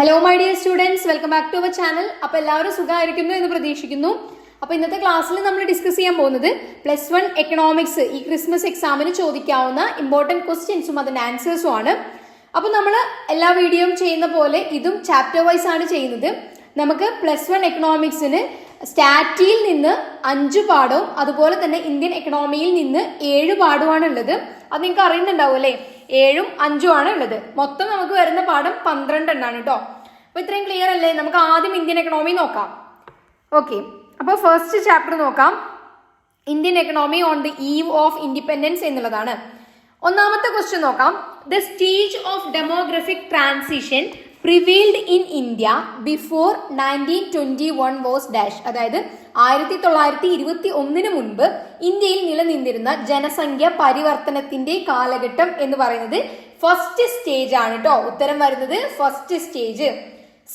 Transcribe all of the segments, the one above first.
Hello my dear students, welcome back to our channel. അപ്പോൾ എല്ലാവരും സുഖമായിരിക്കുന്നു എന്ന് പ്രതീക്ഷിക്കുന്നു. അപ്പോൾ ഇന്നത്തെ ക്ലാസ്സിൽ നമ്മൾ ഡിസ്കസ് ചെയ്യാൻ പോകുന്നത് +1 എക്കണോമിക്സ് ഈ ക്രിസ്മസ് എക്സാമിന് ചോദിക്കാവുന്ന ഇമ്പോർട്ടൻറ്റ് ക്വസ്റ്റ്യൻസും അതിൻ്റെ ആൻസേഴ്സും ആണ്. അപ്പോൾ നമ്മൾ എല്ലാ വീഡിയോയും ചെയ്യുന്ന പോലെ ഇതും ചാപ്റ്റർ വൈസ് ആണ് ചെയ്യുന്നത്. നമുക്ക് +1 എക്കണോമിക്സിന് സ്റ്റാറ്റിയിൽ നിന്ന് 5 പാഠവും അതുപോലെ തന്നെ ഇന്ത്യൻ എക്കണോമിയിൽ നിന്ന് 7 പാഠവുമാണ് ഉള്ളത്. അത് നിങ്ങൾക്ക് അറിയുന്നുണ്ടാവും അല്ലേ, 7ഉം 5ഉം ആണ് ഉള്ളത്. മൊത്തം നമുക്ക് വരുന്ന പാഠം 12 എണ്ണാണ് കേട്ടോ. അപ്പോൾ ഇത്രയും ക്ലിയർ അല്ലേ? നമുക്ക് ആദ്യം ഇന്ത്യൻ എക്കണോമി നോക്കാം. ഓക്കെ, അപ്പോൾ ഫസ്റ്റ് ചാപ്റ്റർ നോക്കാം. Indian economy on the eve of independence എന്നുള്ളതാണ്. ഒന്നാമത്തെ ക്വസ്റ്റ്യൻ നോക്കാം. The stage of demographic transition prevailed in India before 1921 was dash. അതായത് 1921 മുൻപ് ഇന്ത്യയിൽ നിലനിന്നിരുന്ന ജനസംഖ്യ പരിവർത്തനത്തിന്റെ കാലഘട്ടം എന്ന് പറയുന്നത് ഫസ്റ്റ് സ്റ്റേജ് ആണ് കേട്ടോ. ഉത്തരം വരുന്നത് ഫസ്റ്റ് സ്റ്റേജ്.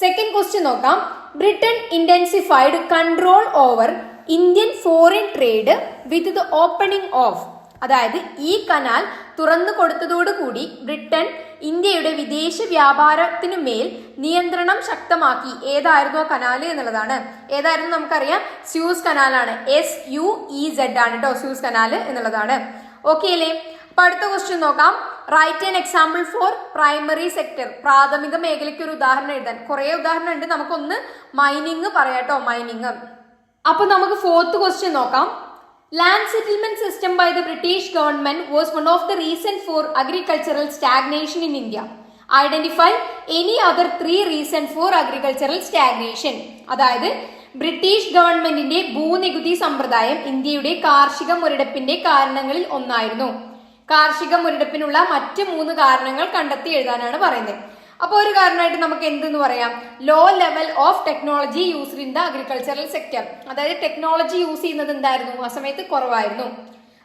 സെക്കൻഡ് ക്വസ്റ്റ്യൻ നോക്കാം. Britain intensified control over Indian foreign trade with the opening of. അതായത് ഈ കനാൽ തുറന്നു കൊടുത്തതോടുകൂടി ബ്രിട്ടൻ ഇന്ത്യയുടെ വിദേശ വ്യാപാരത്തിനു മേൽ നിയന്ത്രണം ശക്തമാക്കി. ഏതായിരുന്നു ആ കനാല് എന്നുള്ളതാണ്. ഏതായിരുന്നു നമുക്കറിയാം, സ്യൂസ് കനാലാണ്. SUEZ ആണ് കേട്ടോ സ്യൂസ് കനാല് എന്നുള്ളതാണ്. ഓക്കെ അല്ലേ? അപ്പൊ അടുത്ത ക്വസ്റ്റ്യൻ നോക്കാം. Write an example for primary sector. പ്രാഥമിക മേഖലയ്ക്ക് ഒരു ഉദാഹരണം എഴുതാൻ. കുറെ ഉദാഹരണം ഉണ്ട്, നമുക്കൊന്ന് മൈനിങ് പറയാട്ടോ. മൈനിങ്. അപ്പൊ നമുക്ക് ഫോർത്ത് ക്വസ്റ്റ്യൻ നോക്കാം. Land settlement system by the British government was one of the reasons for agricultural stagnation in India. Identify any other 3 reasons for agricultural stagnation. അതായത് ബ്രിട്ടീഷ് ഗവൺമെന്റിന്റെ ഭൂനികുതി സമ്പ്രദായം ഇന്ത്യയുടെ കാർഷിക മുരടിപ്പിന്റെ കാരണങ്ങളിൽ ഒന്നായിരുന്നു. കാർഷിക മുരടിപ്പിനുള്ള മറ്റ് 3 കാരണങ്ങൾ കണ്ടെത്തി എഴുതാനാണ് പറയുന്നത്. അപ്പോൾ ഒരു കാരണമായിട്ട് നമുക്ക് എന്തെന്ന് പറയാം, low level of technology used in the agricultural sector. അതായത് ടെക്നോളജി യൂസ് ചെയ്യുന്നത് എന്തായിരുന്നു, ആ സമയത്ത് കുറവായിരുന്നു.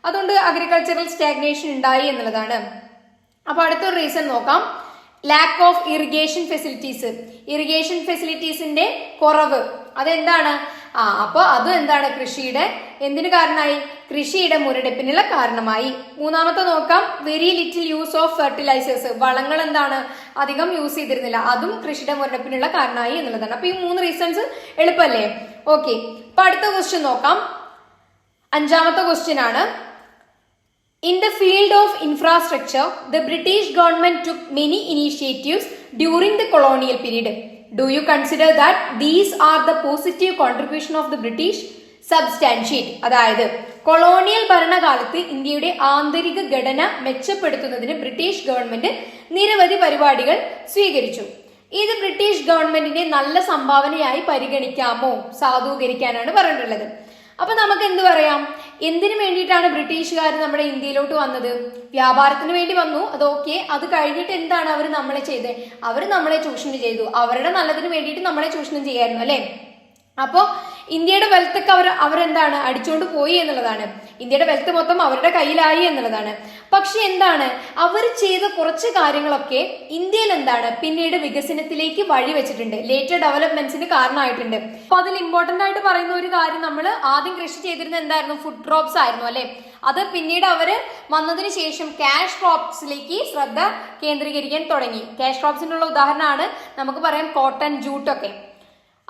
അതുകൊണ്ട് അഗ്രികൾച്ചറൽ സ്റ്റാഗ്നേഷൻ ഉണ്ടായി എന്നുള്ളതാണ്. അപ്പൊ അടുത്തൊരു റീസൺ നോക്കാം. Lack of irrigation facilities. Irrigation ഫെസിലിറ്റീസിന്റെ കുറവ് അതെന്താണ്? അപ്പോൾ അത് എന്താണ്, കൃഷിയുടെ എന്തിനു കാരണമായി, കൃഷിയുടെ മുരടിപ്പിനുള്ള കാരണമായി. മൂന്നാമത്തെ നോക്കാം. Very little use of fertilisers. വളങ്ങൾ എന്താണ്, അധികം യൂസ് ചെയ്തിരുന്നില്ല. അതും കൃഷിയുടെ മുരടിപ്പിനുള്ള കാരണമായി എന്നുള്ളതാണ്. അപ്പൊ ഈ 3 റീസൺസ് എളുപ്പമല്ലേ? ഓക്കെ, അപ്പൊ അടുത്ത ക്വസ്റ്റ്യൻ നോക്കാം. 5ാമത്തെ ക്വസ്റ്റ്യൻ ആണ്. In the field of infrastructure, the British government took many initiatives during the colonial period. Do you consider that these are the positive contribution of the British? Substantiate. അതായത് colonial ഭരണകാലത്ത് ഇന്ത്യയുടെ ആന്തരിക ഘടന മെച്ചപ്പെടുത്തുന്നതിന് British government നിരവധി പരിപാടികൾ സ്വീകരിച്ചു. ഇത് ബ്രിട്ടീഷ് ഗവൺമെന്റിന്റെ നല്ല സംഭാവനയായി പരിഗണിക്കാമോ? സാധൂകരിക്കാനാണ് പറഞ്ഞിട്ടുള്ളത്. അപ്പൊ നമുക്ക് എന്ത് പറയാം, എന്തിനു വേണ്ടിയിട്ടാണ് ബ്രിട്ടീഷുകാർ നമ്മുടെ ഇന്ത്യയിലോട്ട് വന്നത്? വ്യാപാരത്തിന് വേണ്ടി വന്നു, അത് ഓക്കെ. അത് കഴിഞ്ഞിട്ട് എന്താണ് അവർ നമ്മളെ ചെയ്തത്? അവർ നമ്മളെ ചൂഷണം ചെയ്തു. അവരുടെ നല്ലതിന് വേണ്ടിയിട്ട് നമ്മളെ ചൂഷണം ചെയ്യായിരുന്നു അല്ലെ. അപ്പോ ഇന്ത്യയുടെ വെൽത്തൊക്കെ അവരെന്താണ് അടിച്ചുകൊണ്ട് പോയി എന്നുള്ളതാണ്. ഇന്ത്യയുടെ വെൽത്ത് മൊത്തം അവരുടെ കയ്യിലായി എന്നുള്ളതാണ്. പക്ഷെ എന്താണ്, അവർ ചെയ്ത കുറച്ച് കാര്യങ്ങളൊക്കെ ഇന്ത്യയിൽ എന്താണ് പിന്നീട് വികസനത്തിലേക്ക് വഴി വെച്ചിട്ടുണ്ട്, ലേറ്റർ ഡെവലപ്മെന്റ്സിന് കാരണമായിട്ടുണ്ട്. അപ്പൊ അതിൽ ഇമ്പോർട്ടന്റ് ആയിട്ട് പറയുന്ന ഒരു കാര്യം, നമ്മൾ ആദ്യം കൃഷി ചെയ്തിരുന്ന എന്തായിരുന്നു, ഫുഡ് ക്രോപ്സ് ആയിരുന്നു അല്ലെ. അത് പിന്നീട് അവര് വന്നതിന് ശേഷം ക്യാഷ് ക്രോപ്സിലേക്ക് ശ്രദ്ധ കേന്ദ്രീകരിക്കാൻ തുടങ്ങി. ക്യാഷ് ക്രോപ്സിനുള്ള ഉദാഹരണമാണ് നമുക്ക് പറയാം കോട്ടൺ, ജൂട്ടൊക്കെ.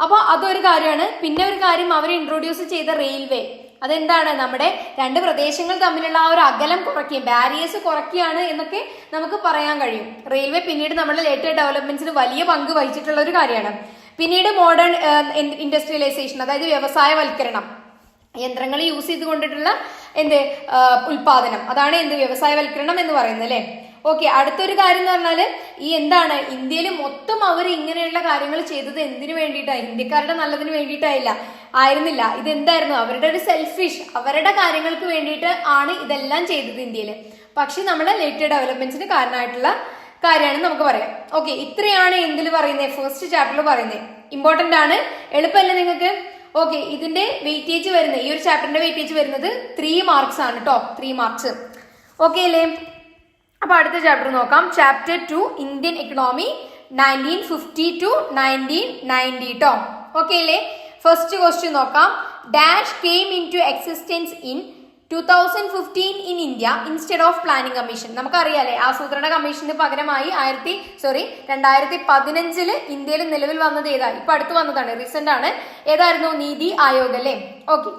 അപ്പൊ അതൊരു കാര്യമാണ്. പിന്നെ ഒരു കാര്യം, അവർ ഇൻട്രൊഡ്യൂസ് ചെയ്ത റെയിൽവേ. അതെന്താണ്, നമ്മുടെ 2 പ്രദേശങ്ങൾ തമ്മിലുള്ള ആ ഒരു അകലം കുറയ്ക്കുകയും ബാരിയേഴ്സ് കുറയ്ക്കുകയാണ് എന്നൊക്കെ നമുക്ക് പറയാൻ കഴിയും. റെയിൽവേ പിന്നീട് നമ്മുടെ ലേറ്റർ ഡെവലപ്മെന്റ്സിന് വലിയ പങ്ക് വഹിച്ചിട്ടുള്ള ഒരു കാര്യമാണ്. പിന്നീട് മോഡേൺ ഇൻഡസ്ട്രിയലൈസേഷൻ, അതായത് വ്യവസായവൽക്കരണം, യന്ത്രങ്ങൾ യൂസ് ചെയ്തുകൊണ്ടിട്ടുള്ള ഉൽപാദനം, അതാണ് വ്യവസായവൽക്കരണം എന്ന് പറയുന്നത് അല്ലെ. ഓക്കെ, അടുത്തൊരു കാര്യം എന്ന് പറഞ്ഞാല് ഈ എന്താണ്, ഇന്ത്യയിൽ മൊത്തം അവർ ഇങ്ങനെയുള്ള കാര്യങ്ങൾ ചെയ്തത് എന്തിനു വേണ്ടിയിട്ടാണ്, ഇന്ത്യക്കാരുടെ നല്ലതിന് ആയിരുന്നില്ല. ഇത് എന്തായിരുന്നു, അവരുടെ ഒരു സെൽഫിഷ്, അവരുടെ കാര്യങ്ങൾക്ക് വേണ്ടിയിട്ട് ആണ് ഇതെല്ലാം ചെയ്തത് ഇന്ത്യയിൽ. പക്ഷെ നമ്മുടെ ലേറ്റർ ഡെവലപ്മെന്റ്സിന് കാരണമായിട്ടുള്ള കാര്യമാണ് നമുക്ക് പറയാം. ഓക്കെ, ഇത്രയാണ് എന്തിൽ പറയുന്നത്, ഫസ്റ്റ് ചാപ്റ്ററിൽ പറയുന്നത്. ഇമ്പോർട്ടന്റ് ആണ്, എളുപ്പമല്ലേ നിങ്ങൾക്ക്? ഓക്കെ, ഇതിന്റെ വെയിറ്റേജ് വരുന്നത്, ഈ ഒരു ചാപ്റ്ററിന്റെ വെയിറ്റേജ് വരുന്നത് 3 മാർക്സ് ആണ് കേട്ടോ. 3 മാർക്സ്. ഓക്കെ അല്ലേ? അപ്പൊ അടുത്ത ചാപ്റ്റർ നോക്കാം. ചാപ്റ്റർ 2 ഇന്ത്യൻ എക്കണോമി 1950 to 1990 കേട്ടോ. ഓക്കെ അല്ലേ? ഫസ്റ്റ് ക്വസ്റ്റ്യൻ നോക്കാം. Dash came into existence in 2015 in India instead of planning commission. നമുക്കറിയാലേ ആസൂത്രണ കമ്മീഷന് പകരമായി 2015 ഇന്ത്യയിൽ നിലവിൽ വന്നത് ഏതാ? ഇപ്പൊ അടുത്ത് വന്നതാണ്, റീസെന്റ് ആണ്. ഏതായിരുന്നു? നീതി ആയോഗ് അല്ലേ? ഓക്കെ,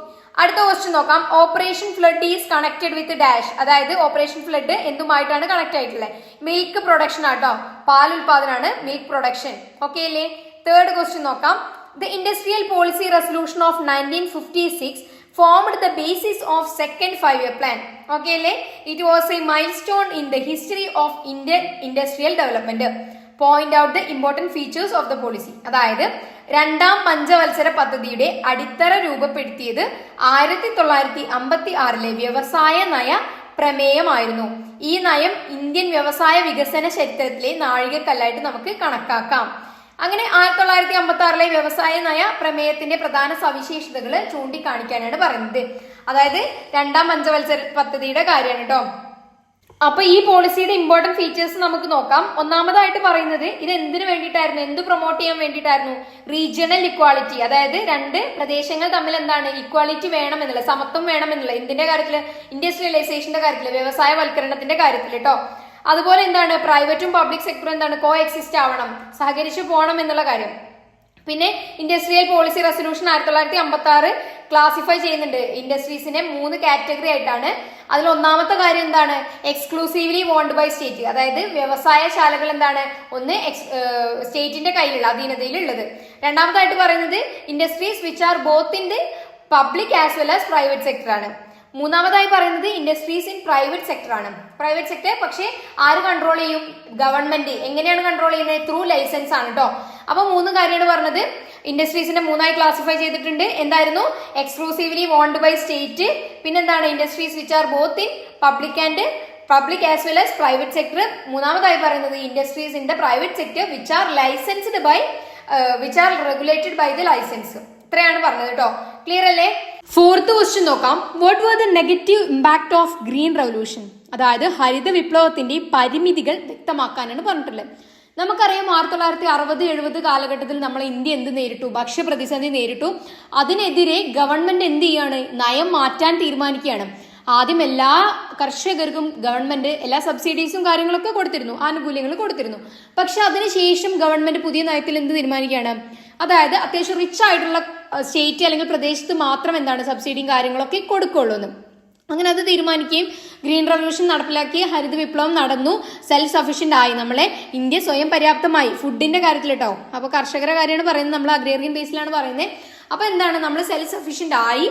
അടുത്ത ക്വസ്റ്റ്യൻ നോക്കാം. Operation flood is connected with dash. അതായത് ഓപ്പറേഷൻ ഫ്ലഡ് എന്തുമായിട്ടാണ് കണക്ട് ആയിട്ടുള്ളത്? മിൽക്ക് പ്രൊഡക്ഷൻ ആട്ടോ, പാൽ ഉൽപാദനമാണ് മിൽക്ക് പ്രൊഡക്ഷൻ. ഓക്കെ അല്ലേ? തേർഡ് ക്വസ്റ്റ്യൻ നോക്കാം. The industrial policy resolution of 1956 formed the basis of second 5-year plan. Okay അല്ലേ? It was a milestone in the history of Indian industrial development. Point out the important features of the policy. അതായത് രണ്ടാം പഞ്ചവത്സര പദ്ധതിയുടെ അടിത്തറ രൂപപ്പെടുത്തിയത് 1956 വ്യവസായ നയ പ്രമേയമായിരുന്നു. ഈ നയം ഇന്ത്യൻ വ്യവസായ വികസന ചരിത്രത്തിലെ നാഴികക്കല്ലായിട്ട് നമുക്ക് കണക്കാക്കാം. അങ്ങനെ 1956 വ്യവസായ നയ പ്രമേയത്തിന്റെ പ്രധാന സവിശേഷതകൾ ചൂണ്ടിക്കാണിക്കാനാണ് പറയുന്നത്. അതായത് രണ്ടാം പഞ്ചവത്സര പദ്ധതിയുടെ കാര്യമാണ് കേട്ടോ. അപ്പൊ ഈ പോളിസിയുടെ ഇമ്പോർട്ടന്റ് ഫീച്ചേഴ്സ് നമുക്ക് നോക്കാം. ഒന്നാമതായിട്ട് പറയുന്നത് ഇത് എന്തിനു വേണ്ടിയിട്ടായിരുന്നു, എന്ത് പ്രൊമോട്ട് ചെയ്യാൻ വേണ്ടിയിട്ടായിരുന്നു? Regional equality. അതായത് രണ്ട് പ്രദേശങ്ങൾ തമ്മിൽ എന്താണ് ഇക്വാലിറ്റി വേണമെന്നുള്ള, സമത്വം വേണമെന്നുള്ള, ഇന്ത്യന്റെ കാര്യത്തില് ഇൻഡസ്ട്രിയലൈസേഷന്റെ കാര്യത്തില്, വ്യവസായവൽക്കരണത്തിന്റെ കാര്യത്തിൽ കേട്ടോ. അതുപോലെ എന്താണ് പ്രൈവറ്റും പബ്ലിക് സെക്ടറും എന്താണ് കോ എക്സിസ്റ്റ് ആവണം, സഹകരിച്ചു പോകണം എന്നുള്ള കാര്യം. പിന്നെ ഇൻഡസ്ട്രിയൽ പോളിസി റെസൊല്യൂഷൻ 1956 ക്ലാസിഫൈ ചെയ്യുന്നുണ്ട് ഇൻഡസ്ട്രീസിനെ 3 കാറ്റഗറി ആയിട്ടാണ്. അതിൽ ഒന്നാമത്തെ കാര്യം എന്താണ്? Exclusively owned by state. അതായത് വ്യവസായശാലകൾ എന്താണ്? ഒന്ന് സ്റ്റേറ്റിന്റെ കയ്യിലുള്ള അധീനതയിലുള്ളത്. രണ്ടാമതായിട്ട് പറയുന്നത് industries which are both in the public as well as private sector ആണ്. മൂന്നാമതായി പറയുന്നത് ഇൻഡസ്ട്രീസ് ഇൻ പ്രൈവറ്റ് സെക്ടർ ആണ്. പ്രൈവറ്റ് സെക്ടർ പക്ഷേ ആര് കൺട്രോൾ ചെയ്യും? ഗവൺമെന്റ്. എങ്ങനെയാണ് കൺട്രോൾ ചെയ്യുന്നത്? ത്രൂ ലൈസൻസ് ആണ് കേട്ടോ. അപ്പൊ 3 കാര്യമാണ് പറഞ്ഞത്. ഇൻഡസ്ട്രീസിനെ 3ആയി ക്ലാസിഫൈ ചെയ്തിട്ടുണ്ട്. എന്തായിരുന്നു? എക്സ്ക്ലൂസീവ്ലി ഓൺഡ് ബൈ സ്റ്റേറ്റ്, പിന്നെന്താണ് industries which are both in public as well as private sector. മൂന്നാമതായി പറയുന്നത് industries in the private sector which are licensed by which are regulated by the license. ഇത്രയാണ് പറഞ്ഞത് കേട്ടോ. Clear അല്ലേ? Fourth question നോക്കാം. What was the negative impact of green revolution? അതായത് ഹരിത വിപ്ലവത്തിന്റെ പരിമിതികൾ വ്യക്തമാക്കാനാണ് പറഞ്ഞിട്ടുള്ളത്. നമുക്കറിയാം 1960-70 കാലഘട്ടത്തിൽ നമ്മൾ ഇന്ത്യ എന്ത് നേരിട്ടു? ഭക്ഷ്യപ്രതിസന്ധി നേരിട്ടു. അതിനെതിരെ ഗവൺമെന്റ് എന്ത് ചെയ്യാണ്? നയം മാറ്റാൻ തീരുമാനിക്കുകയാണ്. ആദ്യം എല്ലാ കർഷകർക്കും ഗവൺമെന്റ് എല്ലാ സബ്സിഡീസും കാര്യങ്ങളൊക്കെ കൊടുത്തിരുന്നു, ആനുകൂല്യങ്ങൾ കൊടുത്തിരുന്നു. പക്ഷെ അതിനുശേഷം ഗവൺമെന്റ് പുതിയ നയത്തിൽ എന്ത് തീരുമാനിക്കുകയാണ്? അതായത് അത്യാവശ്യം റിച്ച് ആയിട്ടുള്ള സ്റ്റേറ്റ് അല്ലെങ്കിൽ പ്രദേശത്ത് മാത്രം എന്താണ് സബ്സിഡിയും കാര്യങ്ങളൊക്കെ കൊടുക്കുള്ളൂ എന്ന്. അങ്ങനെ അത് തീരുമാനിക്കുകയും ഗ്രീൻ റവല്യൂഷൻ നടപ്പിലാക്കി, ഹരിത വിപ്ലവം നടന്നു, സെൽഫ് സഫീഷ്യന്റ് ആയി. നമ്മളെ ഇന്ത്യ സ്വയം പര്യാപ്തമായി ഫുഡിന്റെ കാര്യത്തിൽ കേട്ടോ. അപ്പൊ കർഷകരുടെ കാര്യമാണ് പറയുന്നത്, നമ്മൾ അഗ്രേറിയൻ ബേസിലാണ് പറയുന്നത്. അപ്പൊ എന്താണ്, നമ്മൾ സെൽഫ് സഫീഷ്യന്റ് ആയി.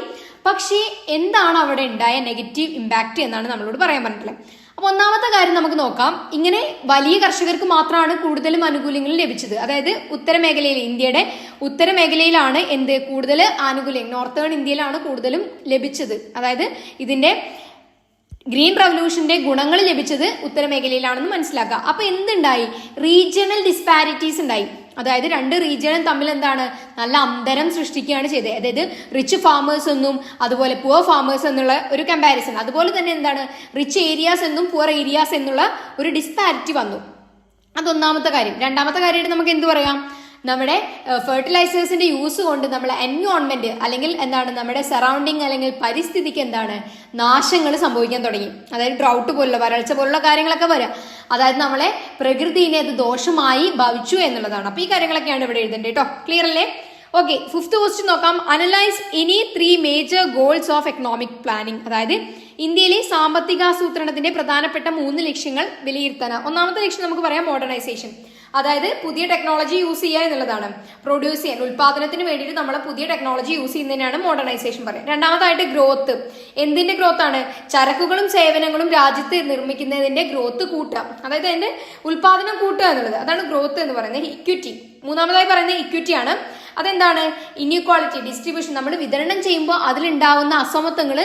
പക്ഷേ എന്താണ് അവിടെ ഉണ്ടായ നെഗറ്റീവ് ഇമ്പാക്ട് എന്നാണ് നമ്മളോട് പറയാൻ പറഞ്ഞിട്ടുള്ളത്. അപ്പൊ ഒന്നാമത്തെ കാര്യം നമുക്ക് നോക്കാം. ഇങ്ങനെ വലിയ കർഷകർക്ക് മാത്രമാണ് കൂടുതലും ആനുകൂല്യങ്ങൾ ലഭിച്ചത്. അതായത് ഉത്തരമേഖലയിൽ, ഇന്ത്യയുടെ ഉത്തരമേഖലയിലാണ് എന്ത് കൂടുതൽ ആനുകൂല്യം, നോർത്തേൺ ഇന്ത്യയിലാണ് കൂടുതലും ലഭിച്ചത്. അതായത് ഇതിന്റെ ഗ്രീൻ റവല്യൂഷന്റെ ഗുണങ്ങൾ ലഭിച്ചത് ഉത്തരമേഖലയിലാണെന്ന് മനസ്സിലാക്കുക. അപ്പൊ എന്തുണ്ടായി? റീജിയണൽ ഡിസ്പാരിറ്റീസ് ഉണ്ടായി. അതായത് രണ്ട് റീജിയനും തമ്മിൽ എന്താണ് നല്ല അന്തരം സൃഷ്ടിക്കുകയാണ് ചെയ്തത്. അതായത് റിച്ച് ഫാമേഴ്സ് എന്നും അതുപോലെ പുവർ ഫാമേഴ്സ് എന്നുള്ള ഒരു കമ്പാരിസൺ, അതുപോലെ തന്നെ എന്താണ് റിച്ച് ഏരിയാസ് എന്നും പുവർ ഏരിയാസ് എന്നുള്ള ഒരു ഡിസ്പാരിറ്റി വന്നു. അതൊന്നാമത്തെ കാര്യം. രണ്ടാമത്തെ കാര്യമായിട്ട് നമുക്ക് എന്ത് പറയാം? നമ്മുടെ ഫെർട്ടിലൈസേഴ്സിന്റെ യൂസ് കൊണ്ട് നമ്മളെ എൻവയോൺമെന്റ് അല്ലെങ്കിൽ എന്താണ് നമ്മുടെ സറൗണ്ടിങ് അല്ലെങ്കിൽ പരിസ്ഥിതിക്ക് എന്താണ് നാശങ്ങൾ സംഭവിക്കാൻ തുടങ്ങി. അതായത് ഡ്രൗട്ട് പോലുള്ള, വരൾച്ച പോലുള്ള കാര്യങ്ങളൊക്കെ വരാം. അതായത് നമ്മളെ പ്രകൃതിനെ അത് ദോഷമായി ഭവിച്ചു എന്നുള്ളതാണ്. അപ്പൊ ഈ കാര്യങ്ങളൊക്കെയാണ് ഇവിടെ എഴുതേണ്ടത് കേട്ടോ. ക്ലിയർ അല്ലേ? ഓക്കെ, ഫിഫ്ത്ത് ക്വസ്റ്റ്യൻ നോക്കാം. Analyse any 3 major goals of economic planning. അതായത് ഇന്ത്യയിലെ സാമ്പത്തികാസൂത്രണത്തിന്റെ പ്രധാനപ്പെട്ട 3 ലക്ഷ്യങ്ങൾ വിലയിരുത്താൻ. ഒന്നാമത്തെ ലക്ഷ്യം നമുക്ക് പറയാം മോഡേണൈസേഷൻ. അതായത് പുതിയ ടെക്നോളജി യൂസ് ചെയ്യുക എന്നുള്ളതാണ്. പ്രൊഡ്യൂസ് ചെയ്യാൻ, ഉൽപാദനത്തിന് വേണ്ടിയിട്ട് നമ്മൾ പുതിയ ടെക്നോളജി യൂസ് ചെയ്യുന്നതിനാണ് മോഡേണൈസേഷൻ പറയുന്നത്. രണ്ടാമതായിട്ട് ഗ്രോത്ത്. എന്തിന്റെ ഗ്രോത്ത് ആണ്? ചരക്കുകളും സേവനങ്ങളും രാജ്യത്ത് നിർമ്മിക്കുന്നതിന്റെ ഗ്രോത്ത് കൂട്ടുക. അതായത് അതിന്റെ ഉൽപാദനം കൂട്ടുക എന്നുള്ളത്, അതാണ് ഗ്രോത്ത് എന്ന് പറയുന്നത്. ഇക്വിറ്റി. മൂന്നാമതായി പറയുന്നത് ഇക്വിറ്റി ആണ്. അതെന്താണ്? Inequality distribution. നമ്മൾ വിതരണം ചെയ്യുമ്പോൾ അതിലുണ്ടാവുന്ന അസമത്വങ്ങൾ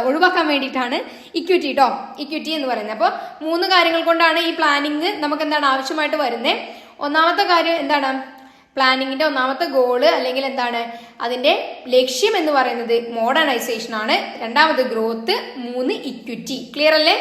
ഒഴിവാക്കാൻ വേണ്ടിയിട്ടാണ് ഇക്വിറ്റി കേട്ടോ, ഇക്വിറ്റി എന്ന് പറയുന്നത്. അപ്പോൾ 3 കാര്യങ്ങൾ കൊണ്ടാണ് ഈ പ്ലാനിങ് നമുക്ക് എന്താണ് ആവശ്യമായിട്ട് വരുന്നത്. ഒന്നാമത്തെ കാര്യം എന്താണ്? പ്ലാനിങ്ങിന്റെ ഒന്നാമത്തെ ഗോള് അല്ലെങ്കിൽ എന്താണ് അതിന്റെ ലക്ഷ്യം എന്ന് പറയുന്നത് മോഡേണൈസേഷൻ ആണ്. രണ്ടാമത് ഗ്രോത്ത്, 3 ഇക്വിറ്റി. ക്ലിയർ അല്ലേ?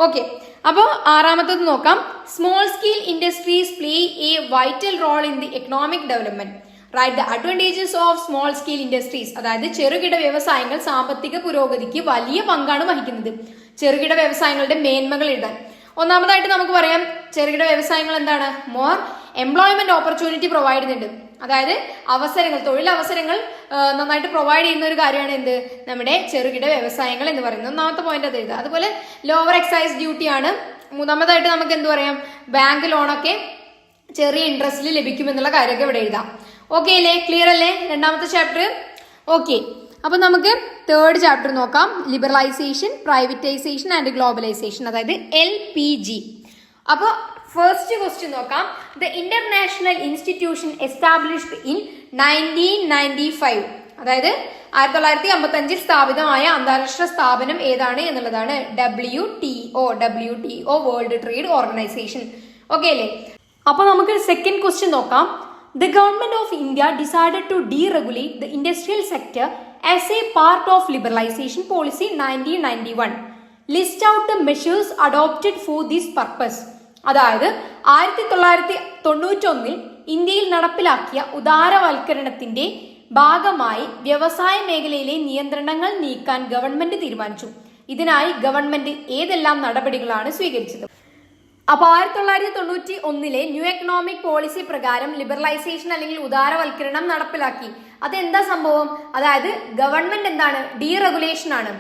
ഓക്കെ, അപ്പോൾ 6ാമത്തത് നോക്കാം. Small scale industries play a vital role in the economic development. Write the advantages of small scale industries. അതായത് ചെറുകിട വ്യവസായങ്ങൾ സാമ്പത്തിക പുരോഗതിക്ക് വലിയ പങ്കാണ് വഹിക്കുന്നത്. ചെറുകിട വ്യവസായങ്ങളുടെ മേന്മകൾ എഴുതാൻ. ഒന്നാമതായിട്ട് നമുക്ക് പറയാം, ചെറുകിട വ്യവസായങ്ങൾ എന്താണ്? മോർ എംപ്ലോയ്മെന്റ് ഓപ്പർച്യൂണിറ്റി പ്രൊവൈഡ് ചെയ്യുന്നുണ്ട്. അതായത് അവസരങ്ങൾ, തൊഴിലവസരങ്ങൾ നന്നായിട്ട് പ്രൊവൈഡ് ചെയ്യുന്ന ഒരു കാര്യമാണ് എന്ത്? നമ്മുടെ ചെറുകിട വ്യവസായങ്ങൾ എന്ന് പറയുന്നത്. ഒന്നാമത്തെ പോയിന്റ് അത് എഴുതുക. അതുപോലെ ലോവർ എക്സൈസ് ഡ്യൂട്ടി ആണ്. മൂന്നാമതായിട്ട് നമുക്ക് എന്ത് പറയാം? ബാങ്ക് ലോണൊക്കെ ചെറിയ ഇൻട്രസ്റ്റിൽ ലഭിക്കുമെന്നുള്ള കാര്യമൊക്കെ ഇവിടെ എഴുതാം. ഓക്കെ അല്ലേ? ക്ലിയർ അല്ലേ രണ്ടാമത്തെ ചാപ്റ്റർ? ഓക്കെ, അപ്പൊ നമുക്ക് തേർഡ് ചാപ്റ്റർ നോക്കാം. ലിബറലൈസേഷൻ, പ്രൈവറ്റൈസേഷൻ ആൻഡ് ഗ്ലോബലൈസേഷൻ, അതായത് LPG. അപ്പോൾ ഫസ്റ്റ് ക്വസ്റ്റ്യൻ നോക്കാം. The international institution established in 1995, അതായത് 1955 സ്ഥാപിതമായ അന്താരാഷ്ട്ര സ്ഥാപനം ഏതാണ് എന്നുള്ളതാണ്. WTO world trade organisation. Okay അല്ലേ? അപ്പൊ നമുക്ക് സെക്കൻഡ് ക്വസ്റ്റ്യൻ നോക്കാം. The government of India decided to deregulate the industrial sector as a part of liberalisation policy 1991. List out the measures adopted for this purpose. അതായത് 1991 ഇന്ത്യയിൽ നടപ്പിലാക്കിയ ഉദാരവൽക്കരണത്തിന്റെ ഭാഗമായി വ്യവസായ മേഖലയിലെ നിയന്ത്രണങ്ങൾ നീക്കാൻ ഗവൺമെന്റ് തീരുമാനിച്ചു. ഇതിനായി ഗവൺമെന്റ് ഏതെല്ലാം നടപടികളാണ് സ്വീകരിച്ചത്? അപ്പൊ 1991 ന്യൂ എക്കണോമിക് പോളിസി പ്രകാരം ലിബറലൈസേഷൻ അല്ലെങ്കിൽ ഉദാരവൽക്കരണം നടപ്പിലാക്കി. അതെന്താ സംഭവം? അതായത് ഗവൺമെന്റ് എന്താണ്? ഡീറെഗുലേഷൻ ആണ്.